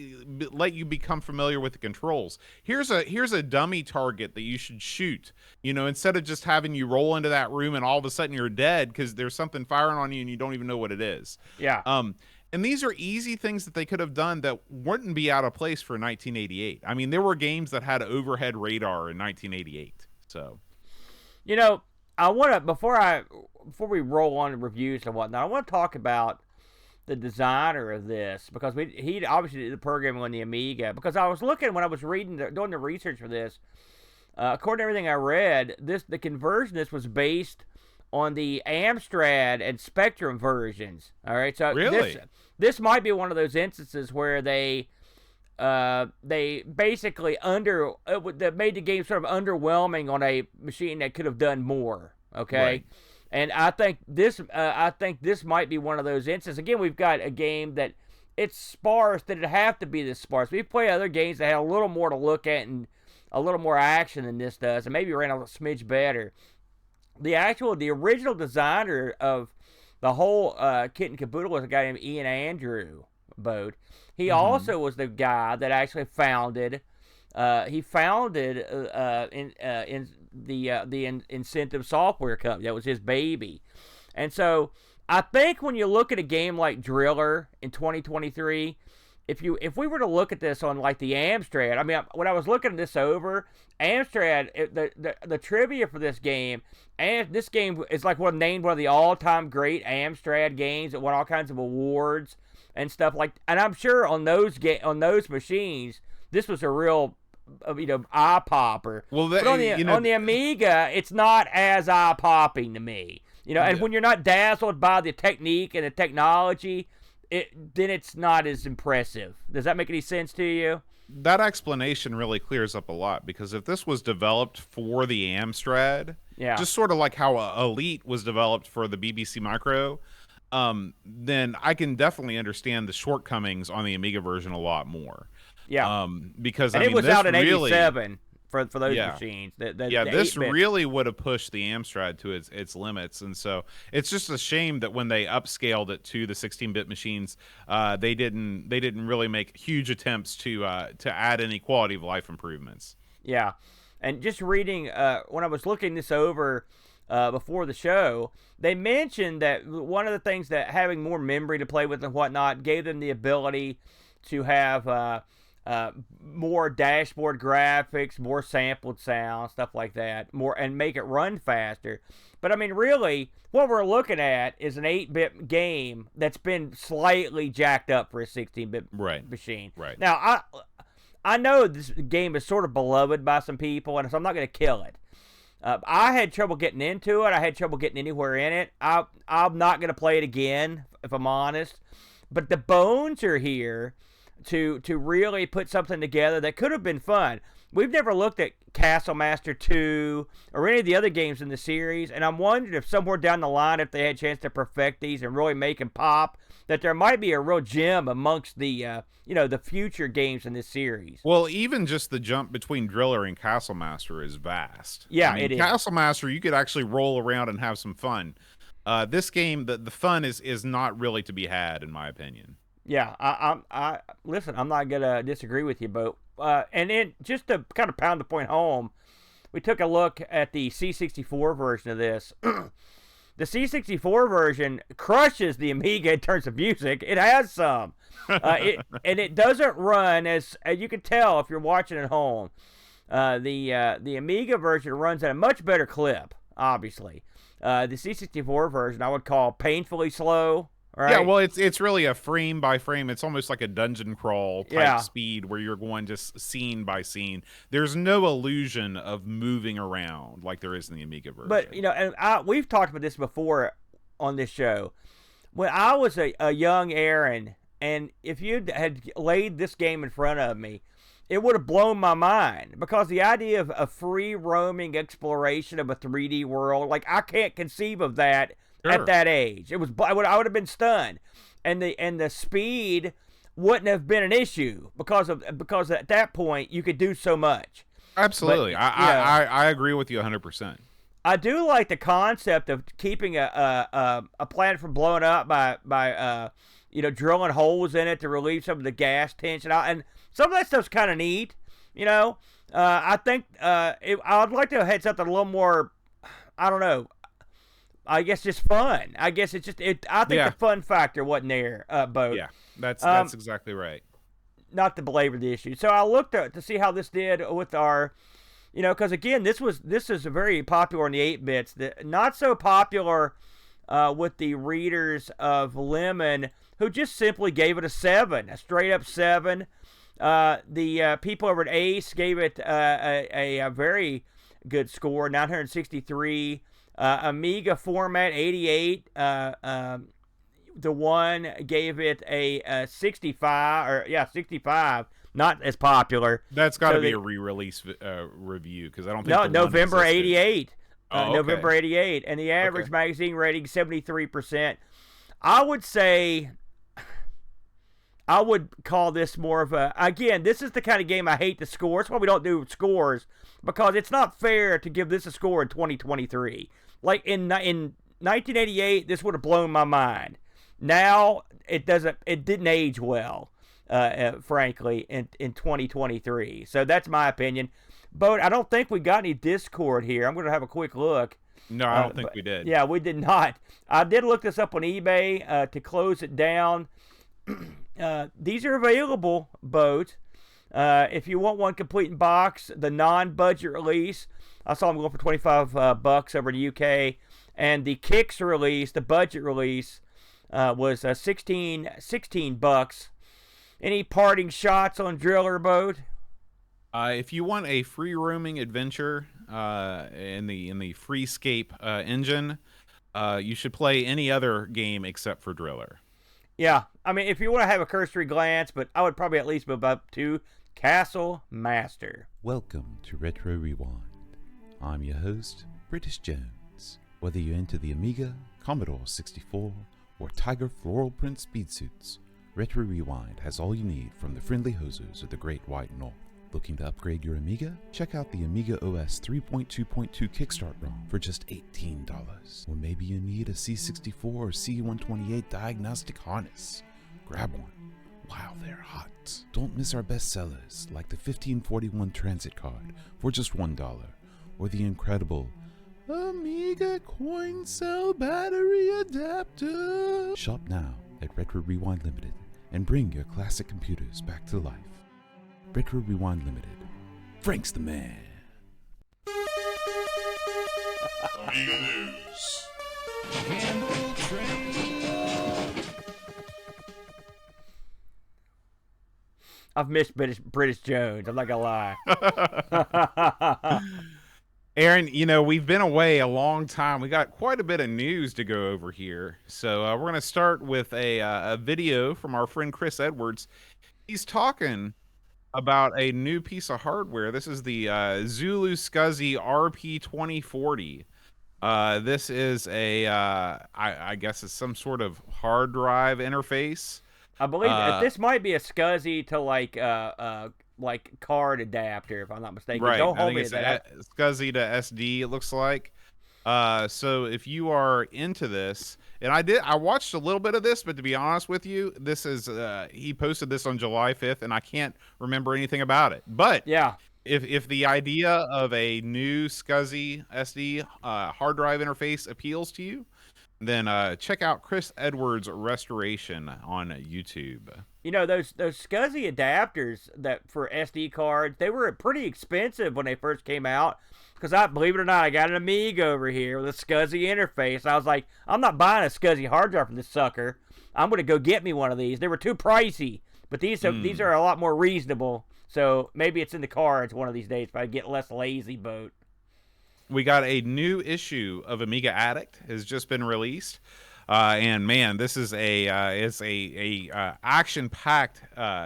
let you become familiar with the controls. Here's a dummy target that you should shoot. Instead of just having you roll into that room and all of a sudden you're dead because there's something firing on you and you don't even know what it is. Yeah. And these are easy things that they could have done that wouldn't be out of place for 1988. I mean, there were games that had overhead radar in 1988. So, I want to before we roll on to reviews and whatnot, I want to talk about the designer of this, because he obviously did the programming on the Amiga. Because I was looking when I was doing the research for this, according to everything I read, the conversion this was based on the Amstrad and Spectrum versions. All right, so really, this might be one of those instances where they basically that made the game sort of underwhelming on a machine that could have done more. Okay, right. And I think this might be one of those instances. Again, we've got a game that it's sparse. That it have to be this sparse. We've played other games that had a little more to look at and a little more action than this does, and maybe ran a smidge better. The original designer of the whole kit and caboodle was a guy named Ian Andrew Bode. He also was the guy that actually founded. He founded in the Incentive Software Company. That was his baby, and so I think when you look at a game like Driller in 2023, if we were to look at this on like the Amstrad, I mean, when I was looking this over, Amstrad, the trivia for this game, and this game is like named one of the all-time great Amstrad games. It won all kinds of awards and stuff like. And I'm sure on those machines, this was a real eye popper. Well, but on the Amiga, it's not as eye popping to me. And when you're not dazzled by the technique and the technology, then it's not as impressive. Does that make any sense to you? That explanation really clears up a lot, because if this was developed for the Amstrad, just sort of like how Elite was developed for the BBC Micro, then I can definitely understand the shortcomings on the Amiga version a lot more. Yeah. Because it was out in '87 for those machines. This really would have pushed the Amstrad to its limits, and so it's just a shame that when they upscaled it to the 16-bit machines, they didn't really make huge attempts to add any quality of life improvements. Yeah, and just reading when I was looking this over before the show, they mentioned that one of the things that having more memory to play with and whatnot gave them the ability to have more dashboard graphics, more sampled sound, stuff like that, and make it run faster. But I mean, really, what we're looking at is an 8-bit game that's been slightly jacked up for a 16-bit machine. Right. Now, I know this game is sort of beloved by some people, and so I'm not going to kill it. I had trouble getting into it. I had trouble getting anywhere in it. I'm not going to play it again, if I'm honest. But the bones are here to really put something together that could have been fun. We've never looked at Castle Master 2 or any of the other games in the series, and I'm wondering if somewhere down the line, if they had a chance to perfect these and really make them pop, that there might be a real gem amongst the the future games in this series. Well, even just the jump between Driller and Castle Master is vast. Yeah, I mean, it is. Castle Master, you could actually roll around and have some fun. This game, the fun is not really to be had, in my opinion. Yeah, I listen. I'm not gonna disagree with you, Bo. And then just to kind of pound the point home, we took a look at the C64 version of this. The C64 version crushes the Amiga in terms of music. It has some, and it doesn't run as you can tell if you're watching at home. The Amiga version runs at a much better clip, obviously. The C64 version I would call painfully slow. Right? Yeah, well, it's really a frame by frame. It's almost like a dungeon crawl type speed where you're going just scene by scene. There's no illusion of moving around like there is in the Amiga version. But and we've talked about this before on this show. When I was a young Aaron, and if you had laid this game in front of me, it would have blown my mind, because the idea of a free roaming exploration of a 3D world, like, I can't conceive of that. Sure. At that age, I would have been stunned, and the speed wouldn't have been an issue because at that point you could do so much. Absolutely, but, I agree with you 100%. I do like the concept of keeping a planet from blowing up by drilling holes in it to relieve some of the gas tension, and some of that stuff's kind of neat. I think I'd like to have had something a little more, I don't know, I guess just fun. I guess it's just I think the fun factor wasn't there, Bo. Yeah, that's exactly right. Not to belabor the issue. So I looked to see how this did with our, because again, this is very popular in the 8-bits. Not so popular with the readers of Lemon, who just simply gave it a 7, a straight up 7. The people over at Ace gave it a very good score, 963. Amiga format 88. The one gave it a 65 65. Not as popular. That's got to be a re-release review, because I don't think November 88. Okay. November 88, and the average magazine rating 73%. I would say, I would call this more of a, again, this is the kind of game I hate to score. That's why we don't do scores, because it's not fair to give this a score in 2023. Like in 1988, this would have blown my mind. Now it didn't age well, frankly, in 2023. So that's my opinion. But I don't think we got any Discord here. I'm going to have a quick look. No, I don't think we did. Yeah, we did not. I did look this up on eBay to close it down. These are available, Boat. If you want one complete in box, the non-budget release, I saw them go for $25 over in the UK, and the Kicks release, the budget release, was $16. Any parting shots on Driller, Boat? If you want a free roaming adventure in the Freescape engine, you should play any other game except for Driller. Yeah, I mean, if you want to have a cursory glance, but I would probably at least move up to Castle Master. Welcome to Retro Rewind. I'm your host, British Jones. Whether you're into the Amiga, Commodore 64, or Tiger floral print speed suits, Retro Rewind has all you need from the friendly hosers of the Great White North. Looking to upgrade your Amiga? Check out the Amiga OS 3.2.2 Kickstart ROM for just $18. Or maybe you need a C64 or C128 diagnostic harness. Grab one while they're hot. Don't miss our best sellers like the 1541 Transit Card for just $1, or the incredible Amiga Coin Cell Battery Adapter. Shop now at Retro Rewind Limited and bring your classic computers back to life. Retro Rewind Limited. Frank's the man. Amiga News. Campbell Train. I've missed British Jones. I'm not gonna lie. Aaron, we've been away a long time. We got quite a bit of news to go over here. So we're going to start with a video from our friend Chris Edwards. He's talking about a new piece of hardware. This is the Zulu SCSI RP2040. This is I guess it's some sort of hard drive interface. I believe Uh, this might be a SCSI to like card adapter, if I'm not mistaken. right. Don't I hold think me it's to that. SCSI to SD. It looks like. So if you are into this, and I watched a little bit of this, but to be honest with you, this is he posted this on July 5th, and I can't remember anything about it. But Yeah. if the idea of a new SCSI SD hard drive interface appeals to you, then check out Chris Edwards' Restoration on YouTube. You know, those SCSI adapters that for SD cards, they were pretty expensive when they first came out. Because believe it or not, I got an Amiga over here with a SCSI interface. I was like, I'm not buying a SCSI hard drive from this sucker. I'm gonna go get me one of these. They were too pricey, but these are a lot more reasonable. So maybe it's in the cards one of these days if I get less lazy boat. We got a new issue of Amiga Addict has just been released, and man, this is it's a action-packed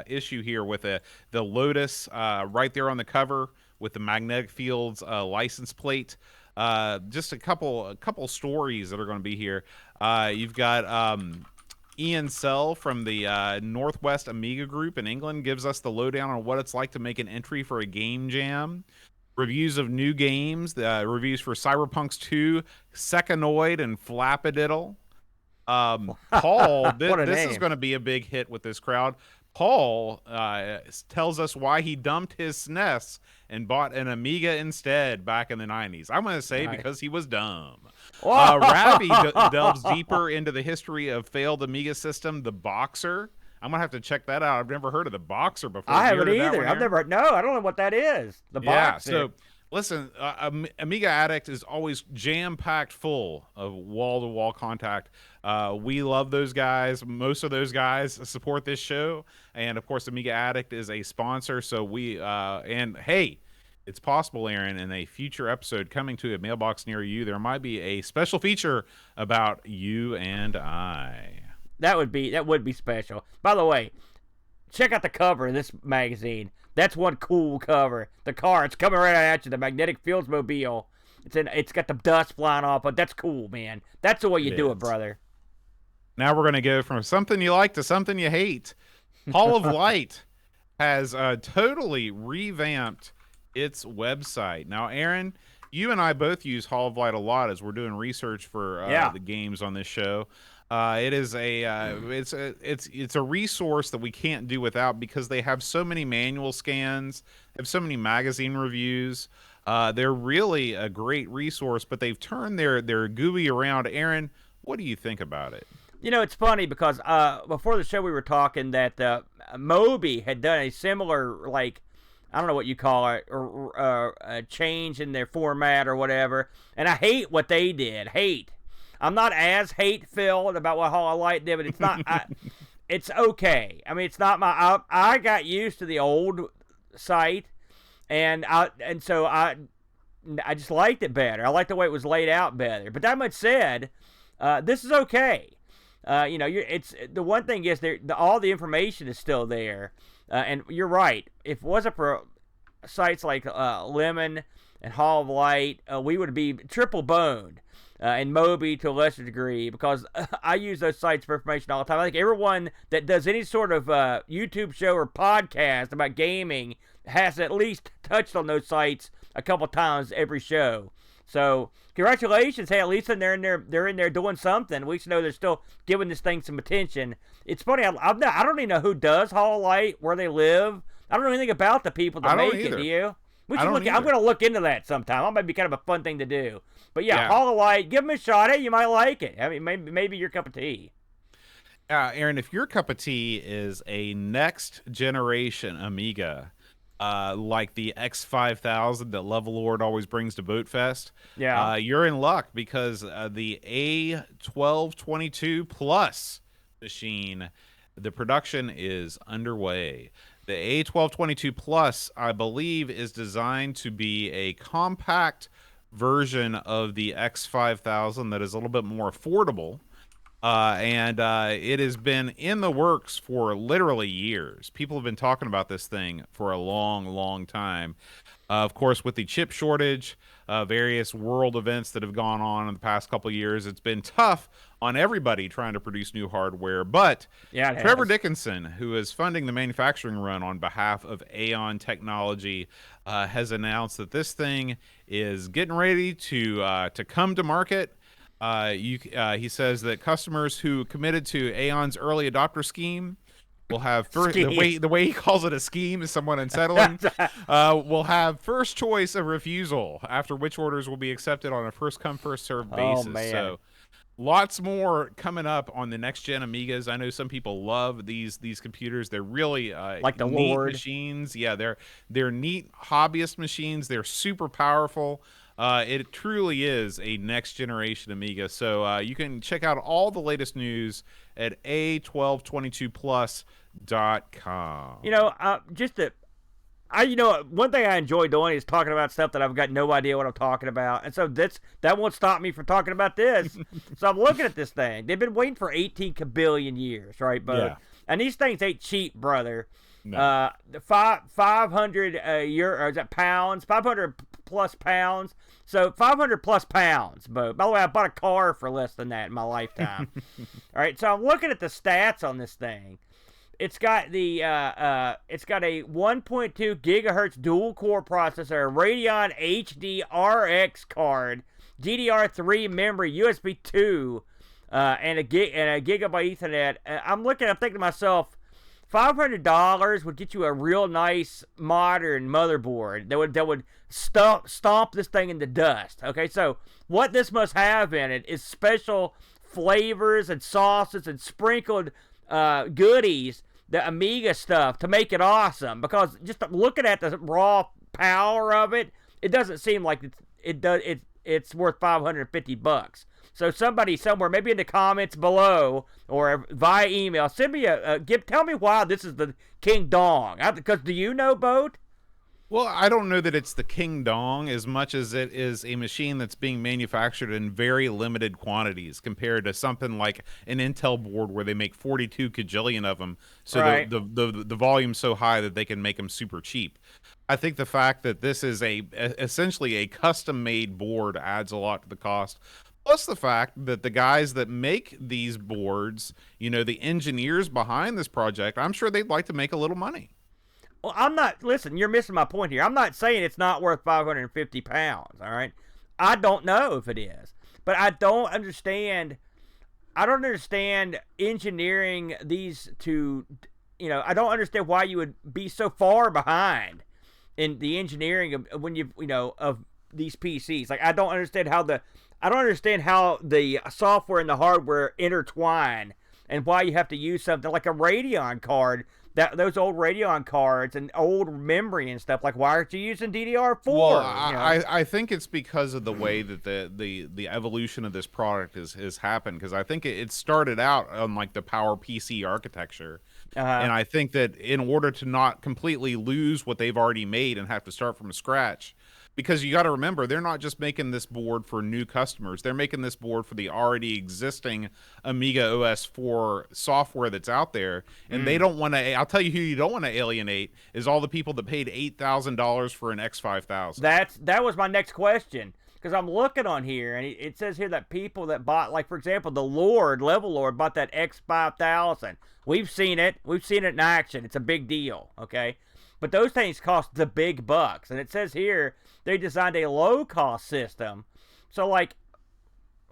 issue here with the Lotus right there on the cover with the magnetic fields license plate. Just a couple stories that are going to be here. You've got Ian Sell from the Northwest Amiga Group in England gives us the lowdown on what it's like to make an entry for a game jam. Reviews of new games, reviews for Cyberpunk's 2, Secondoid, and Flapadiddle. Paul, this is going to be a big hit with this crowd. Paul tells us why he dumped his SNES and bought an Amiga instead back in the 90s. I'm going to say because he was dumb. Ravi delves deeper into the history of failed Amiga system, the Boxer. I'm going to have to check that out. I've never heard of the Boxer before. I haven't either. I don't know what that is. The Boxer. Yeah, so listen, Amiga Addict is always jam-packed full of wall-to-wall contact. We love those guys. Most of those guys support this show. And, of course, Amiga Addict is a sponsor. So and hey, it's possible, Aaron, in a future episode coming to a mailbox near you, there might be a special feature about you and I. That would be special. By the way, check out the cover of this magazine. That's one cool cover. The car, it's coming right at you. The magnetic fields mobile. It's got the dust flying off, but that's cool, man. That's the way you do it, brother. Now we're gonna go from something you like to something you hate. Hall of Light has totally revamped its website. Now, Aaron, you and I both use Hall of Light a lot as we're doing research for the games on this show. It is it's a resource that we can't do without because they have so many manual scans, have so many magazine reviews. They're really a great resource, but they've turned their GUI around. Aaron, what do you think about it? You know, it's funny because before the show we were talking that Moby had done a similar, like, I don't know what you call it, or a change in their format or whatever, and I hate what they did. I'm not as hate-filled about what Hall of Light did, but it's not. It's okay. I mean, it's not my. I got used to the old site, and so I just liked it better. I liked the way it was laid out better. But that much said, this is okay. It's the one thing is all the information is still there, and you're right. If it wasn't for sites like Lemon and Hall of Light, we would be triple boned. And Moby to a lesser degree, because I use those sites for information all the time. I think everyone that does any sort of YouTube show or podcast about gaming has at least touched on those sites a couple times every show. So congratulations! Hey, at least they're in there doing something. We should know they're still giving this thing some attention. It's funny. I don't even know who does Hall of Light, where they live. I don't know anything about the people that make it. Do you? We should look. I'm going to look into that sometime. That might be kind of a fun thing to do. But yeah, Hall of Light, give them a shot. Hey, you might like it. I mean, maybe your cup of tea. Aaron, if your cup of tea is a next generation Amiga, like the X5000 that Levelord always brings to Boatfest, you're in luck because the A1222 Plus machine, the production is underway. The A1222 Plus, I believe, is designed to be a compact version of the X5000 that is a little bit more affordable. and it has been in the works for literally years. People have been talking about this thing for a long, long time. Of course, with the chip shortage, various world events that have gone on in the past couple of years, it's been tough on everybody trying to produce new hardware. But Yeah, it Trevor has. Dickinson, who is funding the manufacturing run on behalf of Aeon Technology, has announced that this thing is getting ready to come to market. He says that customers who committed to Aeon's early adopter scheme will have first, Scheme. the way he calls it a scheme is somewhat unsettling. Will have first choice of refusal, after which orders will be accepted on a first come first served Oh, basis. man. So lots more coming up on the next gen Amigas. I know some people love these computers. They're really Like the neat Lord. machines. Yeah, they're neat hobbyist machines. They're super powerful. It truly is a next generation Amiga. So you can check out all the latest news at A1222plus.com. You know, one thing I enjoy doing is talking about stuff that I've got no idea what I'm talking about, and so that won't stop me from talking about this. So I'm looking at this thing. They've been waiting for 18 kabillion years, right, bud? Yeah. And these things ain't cheap, brother. No. The 500 euro, or is that pounds? 500 plus pounds. So 500 plus pounds, Bo. By the way, I bought a car for less than that in my lifetime. All right, so I'm looking at the stats on this thing. It's got it's got a 1.2 gigahertz dual core processor, a Radeon HD RX card, DDR3 memory, USB 2, and a gigabyte Ethernet. I'm thinking to myself, $500 would get you a real nice modern motherboard that would stomp this thing into dust. Okay, so what this must have in it is special flavors and sauces and sprinkled goodies, the Amiga stuff, to make it awesome. Because just looking at the raw power of it, it doesn't seem like it's worth $550. So somebody somewhere, maybe in the comments below or via email, send me tell me why this is the King Dong. Because do you know, Boat? Well, I don't know that it's the King Dong as much as it is a machine that's being manufactured in very limited quantities compared to something like an Intel board where they make 42 kajillion of them. So Right. the volume's so high that they can make them super cheap. I think the fact that this is essentially a custom-made board adds a lot to the cost. Plus the fact that the guys that make these boards, the engineers behind this project, I'm sure they'd like to make a little money. Well, listen, you're missing my point here. I'm not saying it's not worth 550 pounds, all right? I don't know if it is. But I don't understand engineering these to, I don't understand why you would be so far behind in the engineering of of these PCs. Like, I don't understand how the software and the hardware intertwine, and why you have to use something like a Radeon card. Those old Radeon cards and old memory and stuff, like, why aren't you using DDR4? Well, I think it's because of the way that the evolution of this product has happened, because I think it started out on like the Power PC architecture. And I think that in order to not completely lose what they've already made and have to start from scratch, because you got to remember, they're not just making this board for new customers. They're making this board for the already existing Amiga OS 4 software that's out there. And they don't want to, I'll tell you who you don't want to alienate, is all the people that paid $8,000 for an X5000. That was my next question. Because I'm looking on here, and it says here that people that bought, like, for example, the Level Lord bought that X5000. We've seen it. We've seen it in action. It's a big deal, okay? But those things cost the big bucks. And it says here they designed a low-cost system. So, like,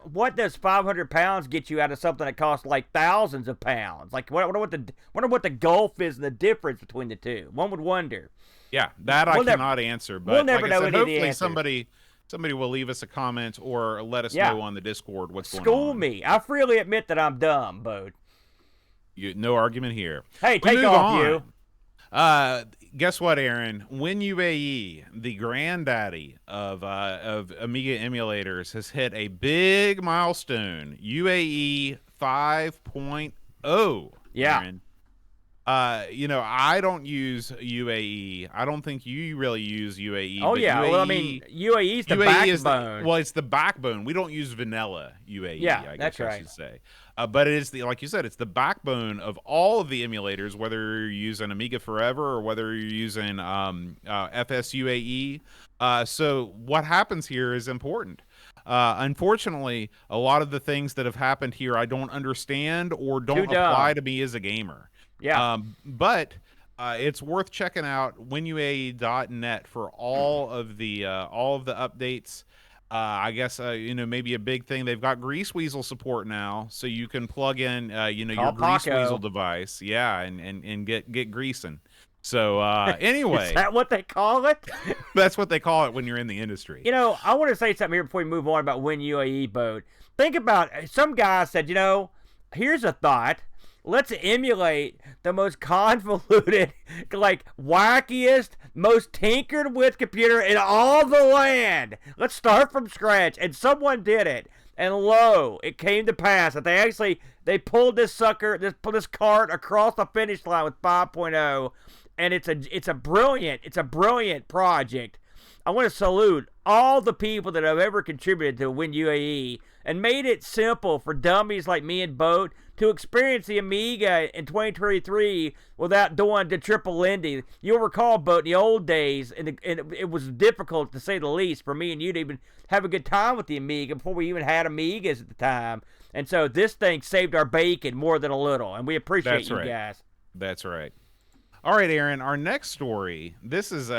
what does 500 pounds get you out of something that costs, like, thousands of pounds? Like, wonder what the gulf is and the difference between the two. One would wonder. Yeah, that I cannot answer. But we'll never like know I said, any of the hopefully answers. somebody will leave us a comment or let us know on the Discord what's going on. School me. I freely admit that I'm dumb, Bode. No argument here. Hey, take off, you. Guess what, Aaron? WinUAE, the granddaddy of Amiga emulators, has hit a big milestone. UAE 5.0. Yeah. Aaron. I don't use UAE. I don't think you really use UAE. Oh but yeah, UAE, well I mean UAE is the UAE is backbone. it's the backbone. We don't use vanilla UAE. Yeah, I guess that's I right. should say. But it is like you said, it's the backbone of all of the emulators, whether you're using Amiga Forever or whether you're using FSUAE. So what happens here is important. Unfortunately, a lot of the things that have happened here I don't understand or don't apply to me as a gamer. Yeah. But it's worth checking out winuae.net for all of the updates. I guess maybe a big thing, they've got Grease Weasel support now, so you can plug in your Grease Weasel device, and get greasing. So anyway, is that what they call it? That's what they call it when you're in the industry. I want to say something here before we move on about WinUAE boat. Think about, some guy said, here's a thought. Let's emulate the most convoluted, like wackiest, most tinkered with computer in all the land. Let's start from scratch. And someone did it. And lo, it came to pass that they pulled this this cart across the finish line with 5.0. And it's a brilliant project. I want to salute all the people that have ever contributed to WinUAE and made it simple for dummies like me and Boat to experience the Amiga in 2023 without doing the triple Lindy. You'll recall, Boat, in the old days, and it was difficult, to say the least, for me and you to even have a good time with the Amiga before we even had Amigas at the time. And so this thing saved our bacon more than a little, and we appreciate you guys. That's right. All right, Aaron, our next story, this is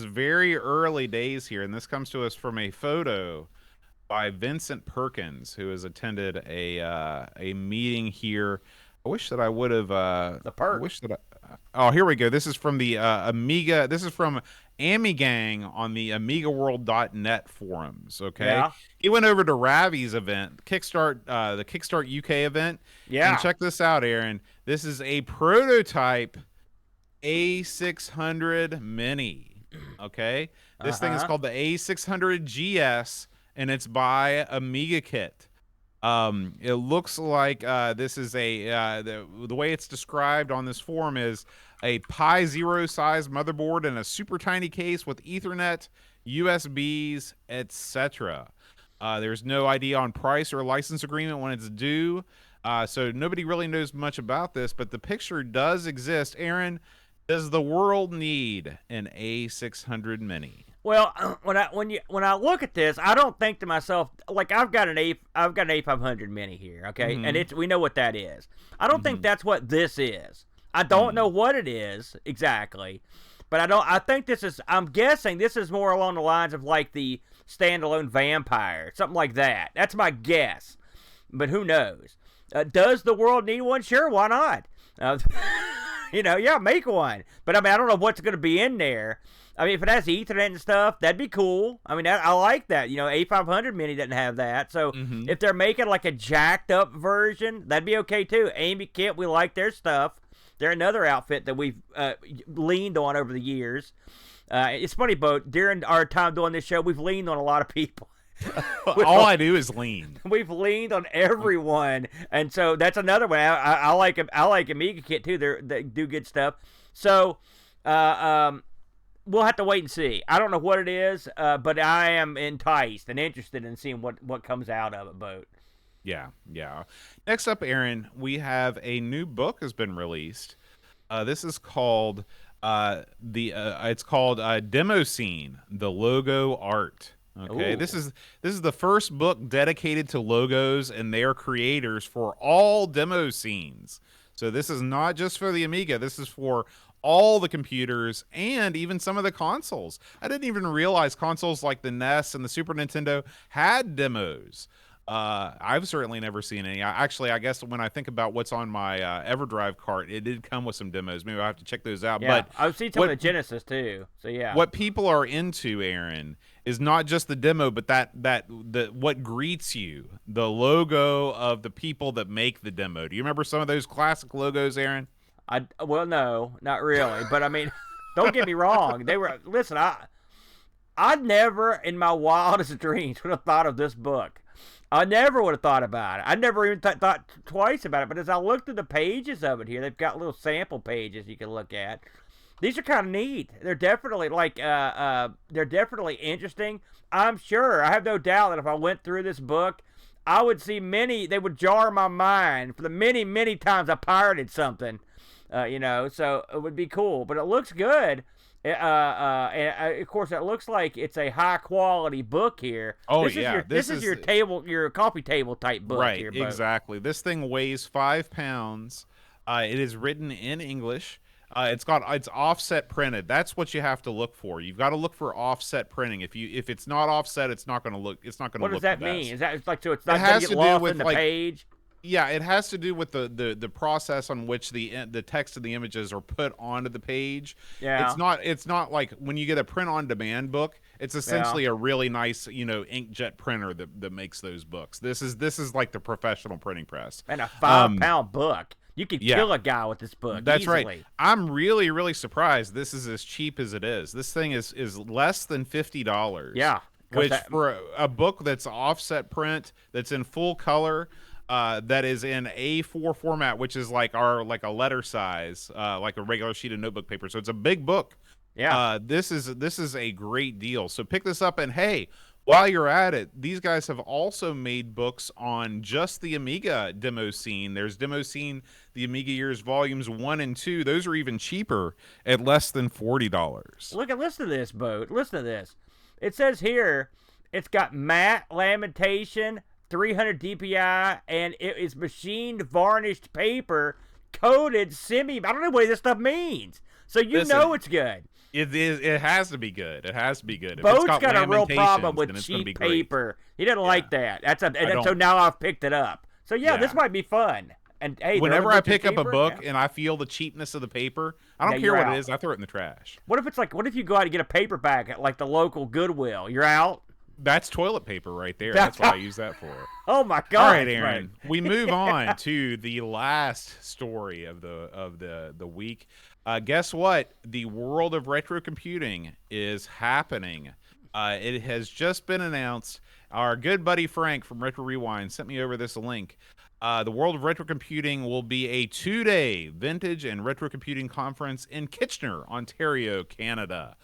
very early days here, and this comes to us from a photo by Vincent Perkins, who has attended a meeting here. I wish that I would have the perk. I wish that oh, here we go. This is from the Amiga. This is from Amigang on the amigaworld.net forums, okay? Yeah. He went over to Ravi's event, the Kickstart UK event. Yeah. And check this out, Aaron. This is a prototype A600 Mini, okay? This thing is called the A600 GS, and it's by Amiga Kit. It looks like this is the way it's described on this forum is a Pi Zero size motherboard in a super tiny case with Ethernet, USBs, etc. There's no idea on price or license agreement when it's due, so nobody really knows much about this, but the picture does exist. Aaron, does the world need an A600 Mini? Well, when I look at this, I don't think to myself, like, I've got an A500 Mini here, okay, and we know what that is. I don't think that's what this is. I don't know what it is exactly, but I think I'm guessing this is more along the lines of like the standalone Vampire, something like that. That's my guess, but who knows? Does the world need one? Sure, why not? Yeah, make one. But I mean, I don't know what's going to be in there. I mean, if it has Ethernet and stuff, that'd be cool. I mean, I like that. A500 Mini doesn't have that. So if they're making like a jacked up version, that'd be okay too. Amy Kit, we like their stuff. They're another outfit that we've leaned on over the years. It's funny, Bo, during our time doing this show, we've leaned on a lot of people. All I do is lean. We've leaned on everyone, and so that's another one. I like Amiga Kit too. They do good stuff. So we'll have to wait and see. I don't know what it is, but I am enticed and interested in seeing what comes out of it, Boat. Yeah. Next up, Aaron, we have a new book has been released. This is called it's called Demo Scene: The Logo Art. Okay, Ooh. this is the first book dedicated to logos and their creators for all demo scenes. So this is not just for the Amiga. This is for all the computers and even some of the consoles. I didn't even realize consoles like the NES and the Super Nintendo had demos. I've certainly never seen any. I guess when I think about what's on my EverDrive cart, it did come with some demos. Maybe I'll have to check those out. Yeah, But I've seen some of the Genesis too. So yeah, what people are into, Aaron, is not just the demo, but what greets you, the logo of the people that make the demo. Do you remember some of those classic logos, Aaron? Well, no, not really. But I mean, don't get me wrong. Listen, I never in my wildest dreams would have thought of this book. I never would have thought about it. I never even thought twice about it. But as I looked at the pages of it here, they've got little sample pages you can look at. These are kind of neat. They're definitely they're definitely interesting. I'm sure, I have no doubt that if I went through this book, I would see many. They would jar my mind for the many, many times I pirated something. So it would be cool. But it looks good. And of course, it looks like it's a high quality book here. Oh, this is your coffee table type book. Right, here, exactly. This thing weighs 5 pounds. It is written in English. It's offset printed. That's what you have to look for. You've got to look for offset printing. If it's not offset, it's not going to look. It's not going to look. What does that the mean? best. Is that like so? It's not going to get lost in the page. Yeah, it has to do with the process on which the text and the images are put onto the page. Yeah. It's not like when you get a print on demand book. It's essentially a really nice inkjet printer that makes those books. This is like the professional printing press. And a 5-pound book. You could kill a guy with this book. That's easily. right. I'm really, really surprised this is as cheap as it is. This thing is less than $50. Yeah. Which for a book that's offset print, that's in full color, that is in A4 format, which is like a letter size, like a regular sheet of notebook paper. So it's a big book. Yeah. This is a great deal. So pick this up, and hey, while you're at it, these guys have also made books on just the Amiga demo scene. There's Demo Scene, the Amiga Years Volumes 1 and 2. Those are even cheaper at less than $40. Listen to this, Boat. Listen to this. It says here, it's got matte lamentation, 300 DPI, and it is machined varnished paper, coated I don't know what this stuff means. So Listen, it's good. It is. It has to be good. It has to be good. Bo's got a real problem with cheap paper. He doesn't like that. So now I've picked it up. So this might be fun. And hey, whenever I pick up a book and I feel the cheapness of the paper, I don't care what it is. I throw it in the trash. What if you go out and get a paperback at like the local Goodwill? You're out. That's toilet paper right there. That's what I use that for. Oh my God! All right, Aaron. We move on to the last story of the week. Guess what? The world of retro computing is happening. It has just been announced. Our good buddy Frank from Retro Rewind sent me over this link. The World of Retro Computing will be a 2-day vintage and retro computing conference in Kitchener, Ontario, Canada.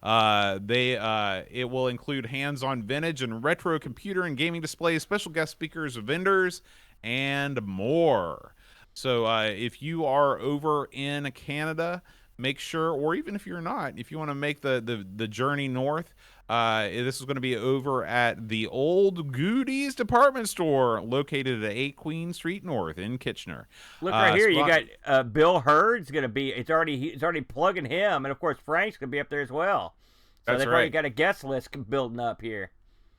It will include hands-on vintage and retro computer and gaming displays, special guest speakers, vendors, and more. So if you are over in Canada, make sure, or even if you're not, if you want to make the journey north, this is going to be over at the Old Goodies department store located at 8 Queen Street North in Kitchener. Look right here, you got Bill Hurd's going to be. It's already plugging him, and of course Frank's going to be up there as well. So they've already got a guest list building up here.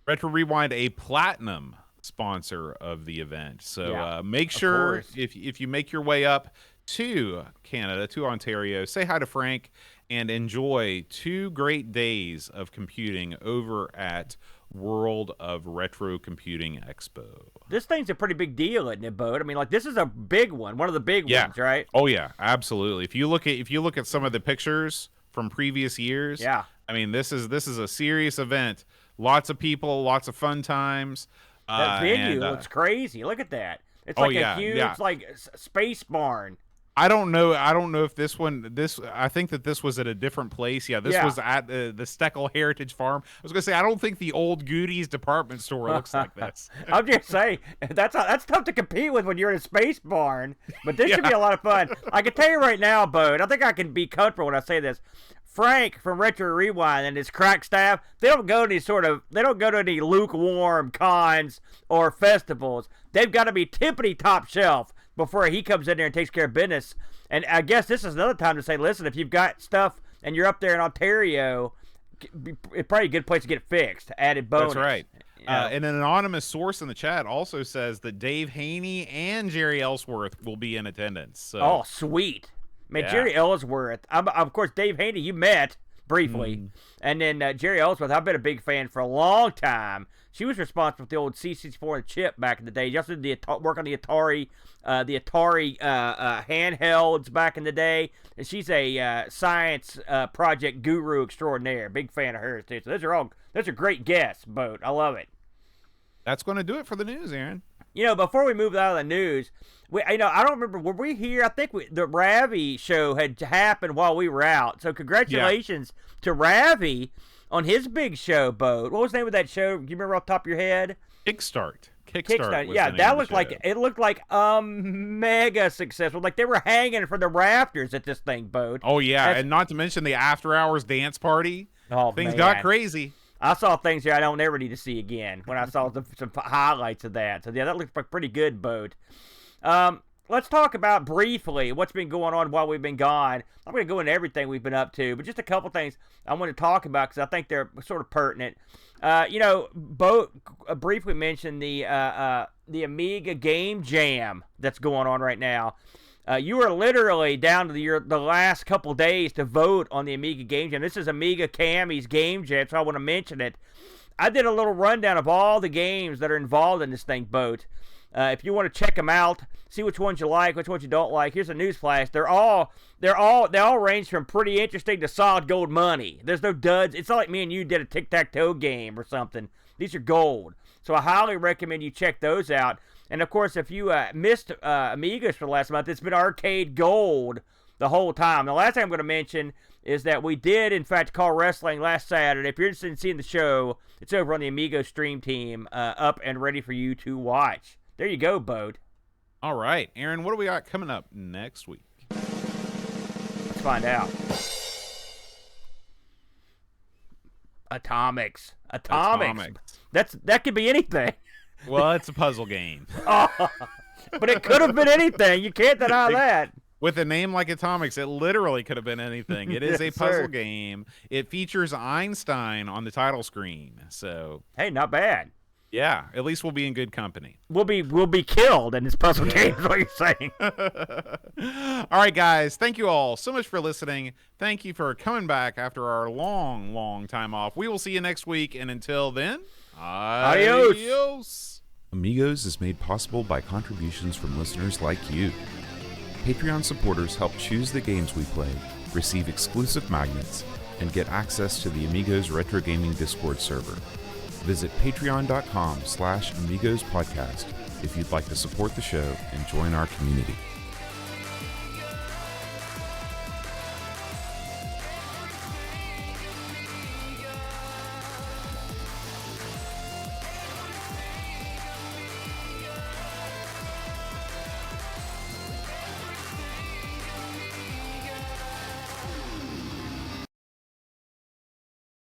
Retro Rewind, a platinum sponsor of the event. So make sure if you make your way up to Canada, to Ontario, say hi to Frank and enjoy 2 great days of computing over at World of Retro Computing Expo. This thing's a pretty big deal, isn't it, Bode? I mean, like, this is a big one of the big ones, right? Oh yeah, absolutely. If you look at some of the pictures from previous years, I mean, this is a serious event. Lots of people, lots of fun times. That venue looks crazy. Look at that. It's like a huge like space barn. I don't know if I think that this was at a different place. Yeah, this was at the Steckel Heritage Farm. I was going to say, I don't think the Old Goodies department store looks like this. I'm just saying, that's tough to compete with when you're in a space barn, but this should be a lot of fun. I can tell you right now, Bode, I think I can be comfortable when I say this. Frank from Retro Rewind and his crack staff, they don't go to any lukewarm cons or festivals. They've got to be tippity top shelf before he comes in there and takes care of business. And I guess this is another time to say, listen, if you've got stuff and you're up there in Ontario, it's probably a good place to get it fixed. Added bonus. That's right. And an anonymous source in the chat also says that Dave Haney and Jerry Ellsworth will be in attendance. So. Oh, sweet. Man, Jerry Ellsworth. Of course, Dave Haney, you met briefly. And then Jerry Ellsworth, I've been a big fan for a long time. She was responsible for the old C64 chip back in the day. Just did work on the Atari handhelds back in the day. And she's a science project guru extraordinaire. Big fan of hers, too. So those are great guests, Boat. I love it. That's going to do it for the news, Aaron. Before we move out of the news, I don't remember, were we here? I think the Ravi show had happened while we were out. So congratulations to Ravi on his big show boat. What was the name of that show? Do you remember off the top of your head? Kickstart. Yeah, that looked like mega successful. Like they were hanging from the rafters at this thing, boat. Oh yeah, and not to mention the after hours dance party. Oh, things man. got crazy. I saw things here I don't ever need to see again when I saw some highlights of that. So yeah, that looked like pretty good, boat. Let's talk about briefly what's been going on while we've been gone. I'm going to go into everything we've been up to, but just a couple things I want to talk about because I think they're sort of pertinent. Bo briefly mentioned the Amiga Game Jam that's going on right now. You are literally down to the last couple days to vote on the Amiga Game Jam. This is Amiga Cammy's Game Jam, so I want to mention it. I did a little rundown of all the games that are involved in this thing, Boat. If you want to check them out, see which ones you like, which ones you don't like. Here's a newsflash: they all range from pretty interesting to solid gold money. There's no duds. It's not like me and you did a tic-tac-toe game or something. These are gold, so I highly recommend you check those out. And of course, if you missed Amigos for the last month, it's been arcade gold the whole time. The last thing I'm going to mention is that we did, in fact, call wrestling last Saturday. If you're interested in seeing the show, it's over on the Amigo stream team, up and ready for you to watch. There you go, Bode. All right, Aaron, what do we got coming up next week? Let's find out. Atomics. That could be anything. Well, it's a puzzle game. But it could have been anything. You can't deny that. With a name like Atomics, it literally could have been anything. It is a puzzle game. It features Einstein on the title screen. So, hey, not bad. Yeah, at least we'll be in good company. We'll be killed in this puzzle game, is what you're saying. All right, guys. Thank you all so much for listening. Thank you for coming back after our long, long time off. We will see you next week, and until then, adios. Amigos is made possible by contributions from listeners like you. Patreon supporters help choose the games we play, receive exclusive magnets, and get access to the Amigos Retro Gaming Discord server. Visit patreon.com/AmigosPodcast if you'd like to support the show and join our community.